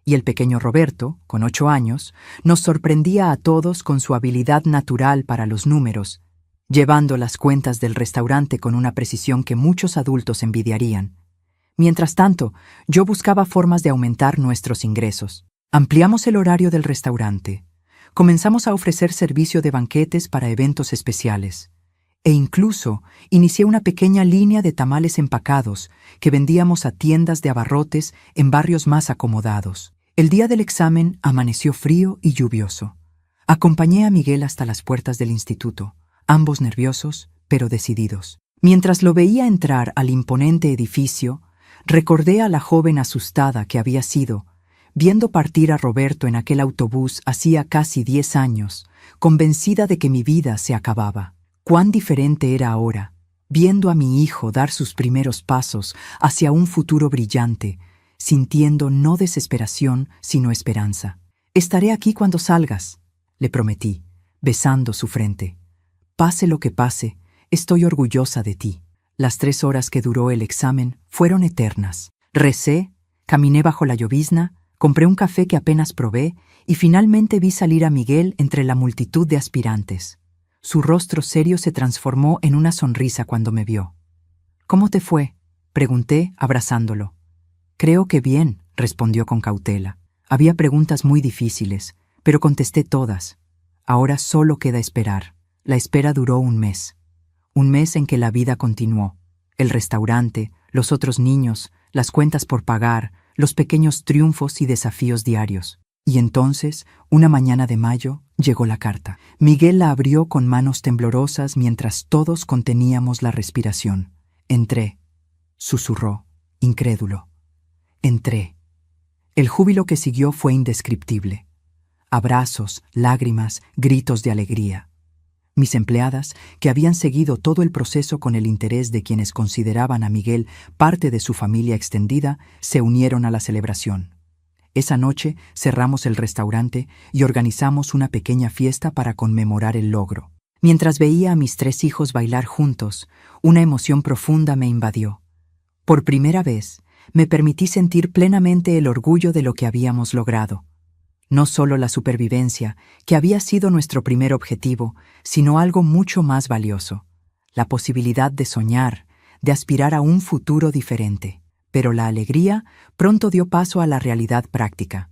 Y el pequeño Roberto, con 8 años, nos sorprendía a todos con su habilidad natural para los números, llevando las cuentas del restaurante con una precisión que muchos adultos envidiarían. Mientras tanto, yo buscaba formas de aumentar nuestros ingresos. Ampliamos el horario del restaurante. Comenzamos a ofrecer servicio de banquetes para eventos especiales. E incluso inicié una pequeña línea de tamales empacados que vendíamos a tiendas de abarrotes en barrios más acomodados. El día del examen amaneció frío y lluvioso. Acompañé a Miguel hasta las puertas del instituto, ambos nerviosos, pero decididos. Mientras lo veía entrar al imponente edificio, recordé a la joven asustada que había sido, viendo partir a Roberto en aquel autobús hacía casi 10 años, convencida de que mi vida se acababa. Cuán diferente era ahora. viendo a mi hijo dar sus primeros pasos hacia un futuro brillante, sintiendo no desesperación, sino esperanza. «Estaré aquí cuando salgas», le prometí, besando su frente. «Pase lo que pase, estoy orgullosa de ti». Las 3 horas que duró el examen fueron eternas. Recé, caminé bajo la llovizna, compré un café que apenas probé y finalmente vi salir a Miguel entre la multitud de aspirantes. Su rostro serio se transformó en una sonrisa cuando me vio. «¿Cómo te fue?», pregunté, abrazándolo. «Creo que bien», respondió con cautela. Había preguntas muy difíciles, pero contesté todas. Ahora solo queda esperar. La espera duró un mes. Un mes en que la vida continuó. El restaurante, los otros niños, las cuentas por pagar, los pequeños triunfos y desafíos diarios. Y entonces, una mañana de mayo, llegó la carta. Miguel la abrió con manos temblorosas mientras todos conteníamos la respiración. «Entré», susurró, incrédulo. «Entré». El júbilo que siguió fue indescriptible. Abrazos, lágrimas, gritos de alegría. Mis empleadas, que habían seguido todo el proceso con el interés de quienes consideraban a Miguel parte de su familia extendida, se unieron a la celebración. Esa noche cerramos el restaurante y organizamos una pequeña fiesta para conmemorar el logro. Mientras veía a mis 3 hijos bailar juntos, una emoción profunda me invadió. Por primera vez, me permití sentir plenamente el orgullo de lo que habíamos logrado. No solo la supervivencia, que había sido nuestro primer objetivo, sino algo mucho más valioso, la posibilidad de soñar, de aspirar a un futuro diferente. Pero la alegría pronto dio paso a la realidad práctica.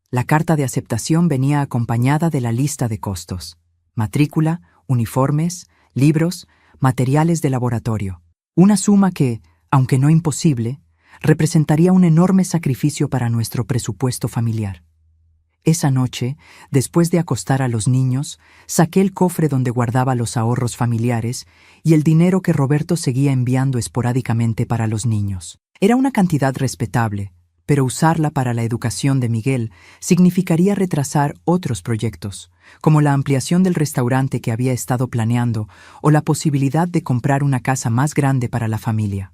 La carta de aceptación venía acompañada de la lista de costos: matrícula, uniformes, libros, materiales de laboratorio. Una suma que, aunque no imposible, representaría un enorme sacrificio para nuestro presupuesto familiar. Esa noche, después de acostar a los niños, saqué el cofre donde guardaba los ahorros familiares y el dinero que Roberto seguía enviando esporádicamente para los niños. Era una cantidad respetable, pero usarla para la educación de Miguel significaría retrasar otros proyectos, como la ampliación del restaurante que había estado planeando o la posibilidad de comprar una casa más grande para la familia.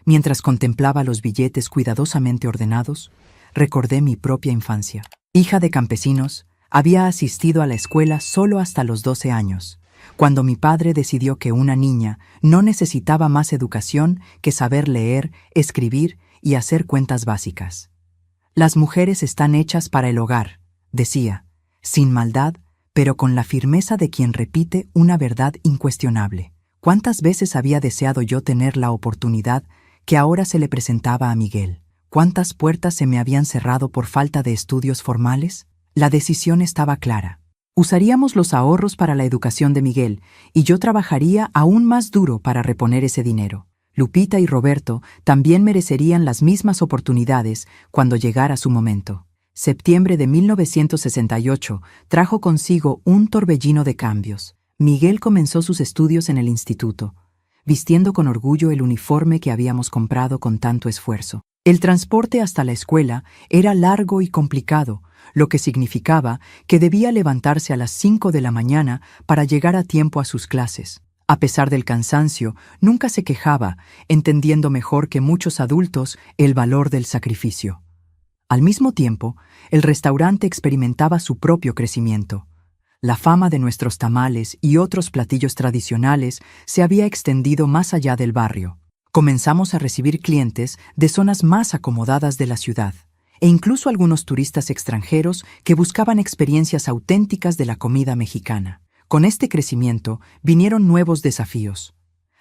Mientras contemplaba los billetes cuidadosamente ordenados, recordé mi propia infancia. Hija de campesinos, había asistido a la escuela solo hasta los 12 años, cuando mi padre decidió que una niña no necesitaba más educación que saber leer, escribir y hacer cuentas básicas. «Las mujeres están hechas para el hogar», decía, sin maldad, pero con la firmeza de quien repite una verdad incuestionable. ¿Cuántas veces había deseado yo tener la oportunidad que ahora se le presentaba a Miguel? ¿Cuántas puertas se me habían cerrado por falta de estudios formales? La decisión estaba clara. Usaríamos los ahorros para la educación de Miguel y yo trabajaría aún más duro para reponer ese dinero. Lupita y Roberto también merecerían las mismas oportunidades cuando llegara su momento. Septiembre de 1968 trajo consigo un torbellino de cambios. Miguel comenzó sus estudios en el instituto, vistiendo con orgullo el uniforme que habíamos comprado con tanto esfuerzo. El transporte hasta la escuela era largo y complicado, lo que significaba que debía levantarse a las 5 de la mañana para llegar a tiempo a sus clases. A pesar del cansancio, nunca se quejaba, entendiendo mejor que muchos adultos el valor del sacrificio. Al mismo tiempo, el restaurante experimentaba su propio crecimiento. La fama de nuestros tamales y otros platillos tradicionales se había extendido más allá del barrio. Comenzamos a recibir clientes de zonas más acomodadas de la ciudad, e incluso algunos turistas extranjeros que buscaban experiencias auténticas de la comida mexicana. Con este crecimiento vinieron nuevos desafíos.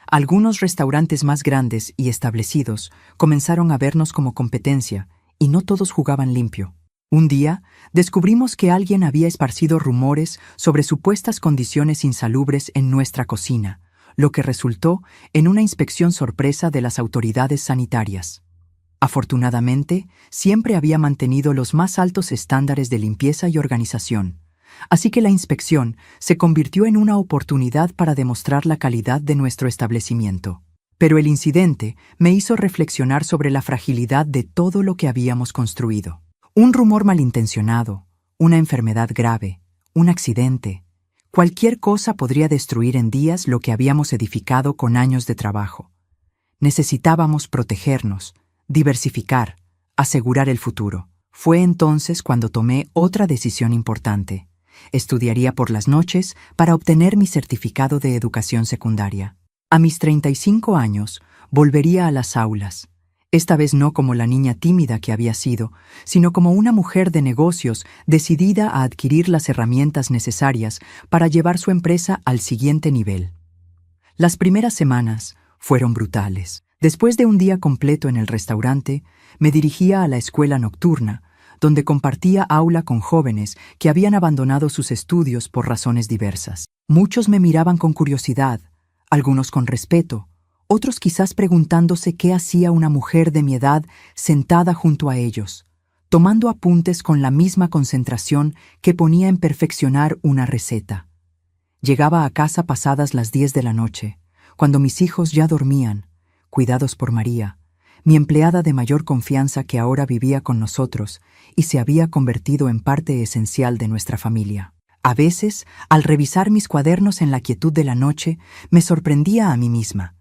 Algunos restaurantes más grandes y establecidos comenzaron a vernos como competencia, y no todos jugaban limpio. Un día, descubrimos que alguien había esparcido rumores sobre supuestas condiciones insalubres en nuestra cocina, lo que resultó en una inspección sorpresa de las autoridades sanitarias. Afortunadamente, siempre había mantenido los más altos estándares de limpieza y organización, así que la inspección se convirtió en una oportunidad para demostrar la calidad de nuestro establecimiento. Pero el incidente me hizo reflexionar sobre la fragilidad de todo lo que habíamos construido. Un rumor malintencionado, una enfermedad grave, un accidente. Cualquier cosa podría destruir en días lo que habíamos edificado con años de trabajo. Necesitábamos protegernos, diversificar, asegurar el futuro. Fue entonces cuando tomé otra decisión importante. Estudiaría por las noches para obtener mi certificado de educación secundaria. A mis 35 años, volvería a las aulas. Esta vez no como la niña tímida que había sido, sino como una mujer de negocios decidida a adquirir las herramientas necesarias para llevar su empresa al siguiente nivel. Las primeras semanas fueron brutales. Después de un día completo en el restaurante, me dirigía a la escuela nocturna, donde compartía aula con jóvenes que habían abandonado sus estudios por razones diversas. Muchos me miraban con curiosidad, algunos con respeto, otros quizás preguntándose qué hacía una mujer de mi edad sentada junto a ellos, tomando apuntes con la misma concentración que ponía en perfeccionar una receta. Llegaba a casa pasadas las 10 de la noche, cuando mis hijos ya dormían, cuidados por María, mi empleada de mayor confianza que ahora vivía con nosotros y se había convertido en parte esencial de nuestra familia. A veces, al revisar mis cuadernos en la quietud de la noche, me sorprendía a mí misma.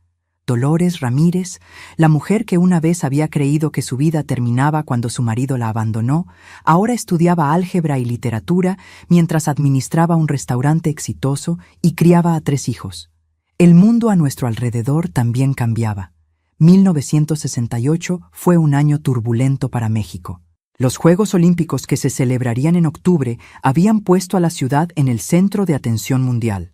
Dolores Ramírez, la mujer que una vez había creído que su vida terminaba cuando su marido la abandonó, ahora estudiaba álgebra y literatura mientras administraba un restaurante exitoso y criaba a 3 hijos. El mundo a nuestro alrededor también cambiaba. 1968 fue un año turbulento para México. Los Juegos Olímpicos que se celebrarían en octubre habían puesto a la ciudad en el centro de atención mundial,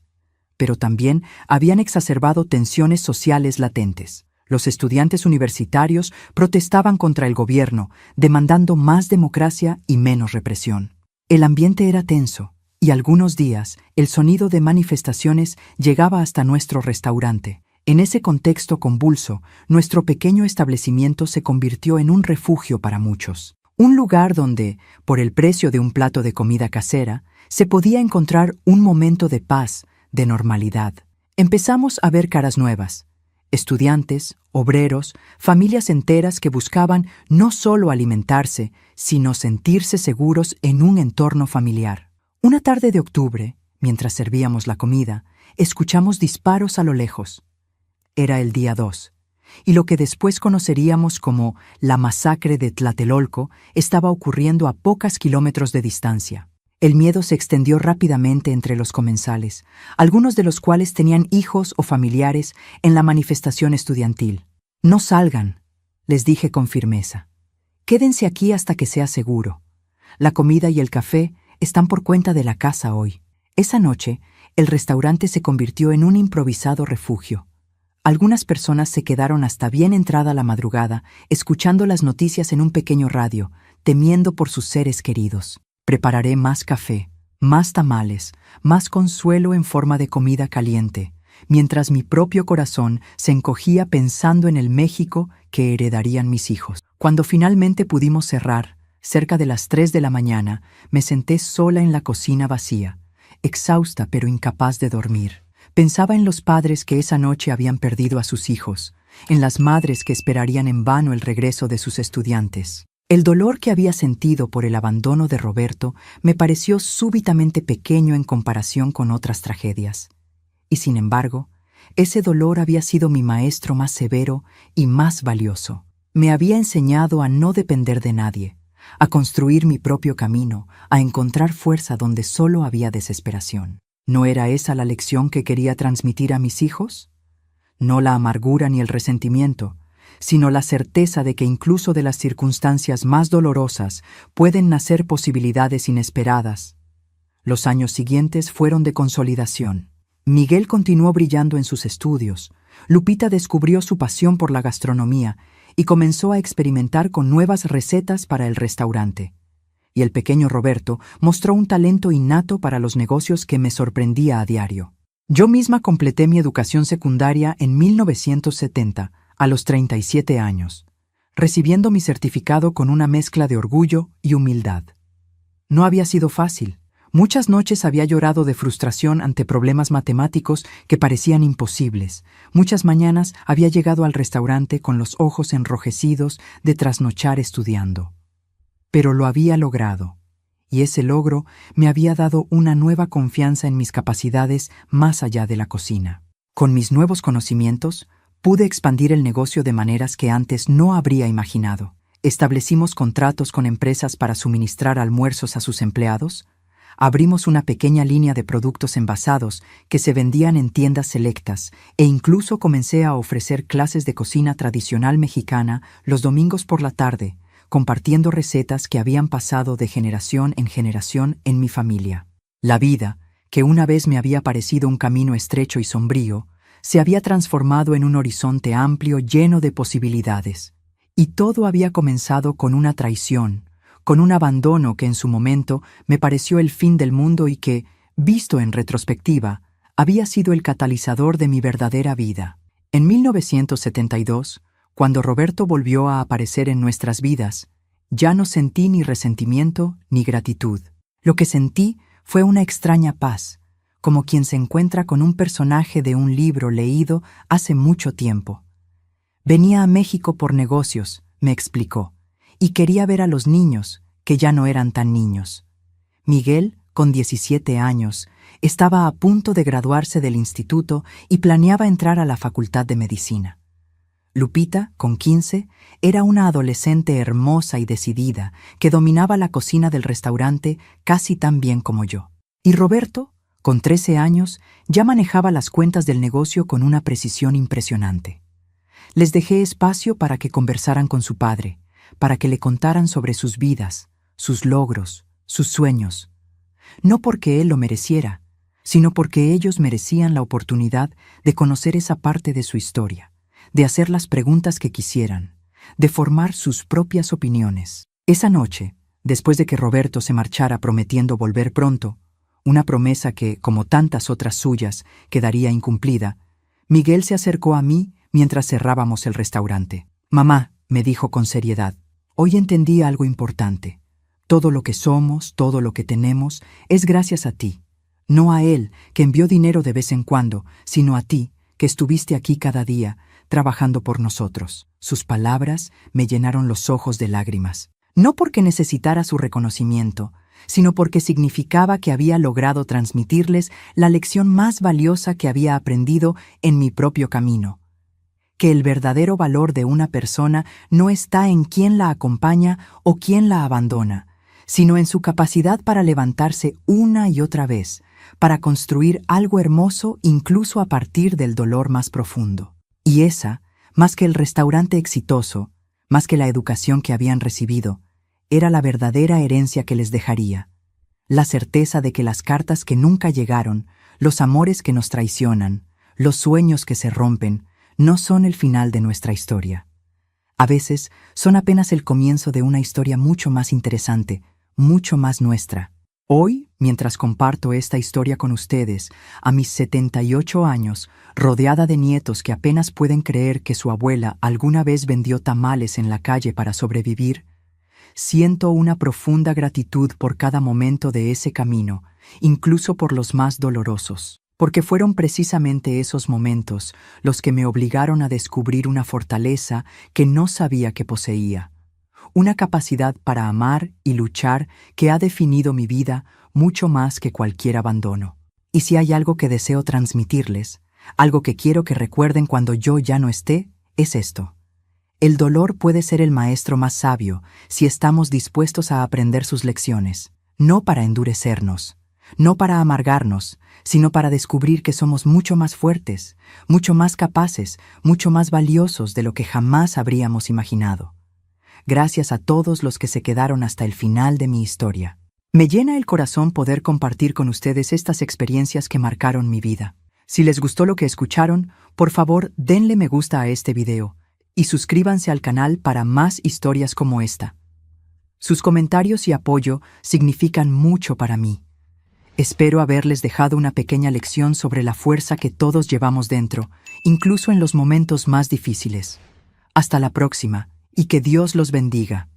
pero también habían exacerbado tensiones sociales latentes. Los estudiantes universitarios protestaban contra el gobierno, demandando más democracia y menos represión. El ambiente era tenso, y algunos días el sonido de manifestaciones llegaba hasta nuestro restaurante. En ese contexto convulso, nuestro pequeño establecimiento se convirtió en un refugio para muchos. Un lugar donde, por el precio de un plato de comida casera, se podía encontrar un momento de paz, de normalidad. Empezamos a ver caras nuevas. Estudiantes, obreros, familias enteras que buscaban no solo alimentarse, sino sentirse seguros en un entorno familiar. Una tarde de octubre, mientras servíamos la comida, escuchamos disparos a lo lejos. Era el día 2, y lo que después conoceríamos como la masacre de Tlatelolco estaba ocurriendo a pocos kilómetros de distancia. El miedo se extendió rápidamente entre los comensales, algunos de los cuales tenían hijos o familiares en la manifestación estudiantil. «No salgan», les dije con firmeza. «Quédense aquí hasta que sea seguro. La comida y el café están por cuenta de la casa hoy». Esa noche, el restaurante se convirtió en un improvisado refugio. Algunas personas se quedaron hasta bien entrada la madrugada, escuchando las noticias en un pequeño radio, temiendo por sus seres queridos. Prepararé más café, más tamales, más consuelo en forma de comida caliente, mientras mi propio corazón se encogía pensando en el México que heredarían mis hijos. Cuando finalmente pudimos cerrar, cerca de las 3 de la mañana, me senté sola en la cocina vacía, exhausta pero incapaz de dormir. Pensaba en los padres que esa noche habían perdido a sus hijos, en las madres que esperarían en vano el regreso de sus estudiantes. El dolor que había sentido por el abandono de Roberto me pareció súbitamente pequeño en comparación con otras tragedias. Y sin embargo, ese dolor había sido mi maestro más severo y más valioso. Me había enseñado a no depender de nadie, a construir mi propio camino, a encontrar fuerza donde solo había desesperación. ¿No era esa la lección que quería transmitir a mis hijos? No la amargura ni el resentimiento, sino la certeza de que incluso de las circunstancias más dolorosas pueden nacer posibilidades inesperadas. Los años siguientes fueron de consolidación. Miguel continuó brillando en sus estudios, Lupita descubrió su pasión por la gastronomía y comenzó a experimentar con nuevas recetas para el restaurante. Y el pequeño Roberto mostró un talento innato para los negocios que me sorprendía a diario. Yo misma completé mi educación secundaria en 1970, a los 37 años, recibiendo mi certificado con una mezcla de orgullo y humildad. No había sido fácil. Muchas noches había llorado de frustración ante problemas matemáticos que parecían imposibles. Muchas mañanas había llegado al restaurante con los ojos enrojecidos de trasnochar estudiando. Pero lo había logrado, y ese logro me había dado una nueva confianza en mis capacidades más allá de la cocina. Con mis nuevos conocimientos, pude expandir el negocio de maneras que antes no habría imaginado. Establecimos contratos con empresas para suministrar almuerzos a sus empleados. Abrimos una pequeña línea de productos envasados que se vendían en tiendas selectas e incluso comencé a ofrecer clases de cocina tradicional mexicana los domingos por la tarde, compartiendo recetas que habían pasado de generación en mi familia. La vida, que una vez me había parecido un camino estrecho y sombrío, se había transformado en un horizonte amplio lleno de posibilidades. Y todo había comenzado con una traición, con un abandono que en su momento me pareció el fin del mundo y que, visto en retrospectiva, había sido el catalizador de mi verdadera vida. En 1972, cuando Roberto volvió a aparecer en nuestras vidas, ya no sentí ni resentimiento ni gratitud. Lo que sentí fue una extraña paz, como quien se encuentra con un personaje de un libro leído hace mucho tiempo. Venía a México por negocios, me explicó, y quería ver a los niños, que ya no eran tan niños. Miguel, con 17 años, estaba a punto de graduarse del instituto y planeaba entrar a la Facultad de Medicina. Lupita, con 15, era una adolescente hermosa y decidida que dominaba la cocina del restaurante casi tan bien como yo. Y Roberto, con 13 años, ya manejaba las cuentas del negocio con una precisión impresionante. Les dejé espacio para que conversaran con su padre, para que le contaran sobre sus vidas, sus logros, sus sueños. No porque él lo mereciera, sino porque ellos merecían la oportunidad de conocer esa parte de su historia, de hacer las preguntas que quisieran, de formar sus propias opiniones. Esa noche, después de que Roberto se marchara prometiendo volver pronto, una promesa que, como tantas otras suyas, quedaría incumplida, Miguel se acercó a mí mientras cerrábamos el restaurante. «Mamá», me dijo con seriedad, «hoy entendí algo importante. Todo lo que somos, todo lo que tenemos, es gracias a ti. No a él, que envió dinero de vez en cuando, sino a ti, que estuviste aquí cada día, trabajando por nosotros». Sus palabras me llenaron los ojos de lágrimas. No porque necesitara su reconocimiento, sino porque significaba que había logrado transmitirles la lección más valiosa que había aprendido en mi propio camino. Que el verdadero valor de una persona no está en quién la acompaña o quién la abandona, sino en su capacidad para levantarse una y otra vez, para construir algo hermoso incluso a partir del dolor más profundo. Y esa, más que el restaurante exitoso, más que la educación que habían recibido, era la verdadera herencia que les dejaría. La certeza de que las cartas que nunca llegaron, los amores que nos traicionan, los sueños que se rompen, no son el final de nuestra historia. A veces son apenas el comienzo de una historia mucho más interesante, mucho más nuestra. Hoy, mientras comparto esta historia con ustedes, a mis 78 años, rodeada de nietos que apenas pueden creer que su abuela alguna vez vendió tamales en la calle para sobrevivir, siento una profunda gratitud por cada momento de ese camino, incluso por los más dolorosos. Porque fueron precisamente esos momentos los que me obligaron a descubrir una fortaleza que no sabía que poseía, una capacidad para amar y luchar que ha definido mi vida mucho más que cualquier abandono. Y si hay algo que deseo transmitirles, algo que quiero que recuerden cuando yo ya no esté, es esto. El dolor puede ser el maestro más sabio si estamos dispuestos a aprender sus lecciones, no para endurecernos, no para amargarnos, sino para descubrir que somos mucho más fuertes, mucho más capaces, mucho más valiosos de lo que jamás habríamos imaginado. Gracias a todos los que se quedaron hasta el final de mi historia. Me llena el corazón poder compartir con ustedes estas experiencias que marcaron mi vida. Si les gustó lo que escucharon, por favor denle me gusta a este video y suscríbanse al canal para más historias como esta. Sus comentarios y apoyo significan mucho para mí. Espero haberles dejado una pequeña lección sobre la fuerza que todos llevamos dentro, incluso en los momentos más difíciles. Hasta la próxima, y que Dios los bendiga.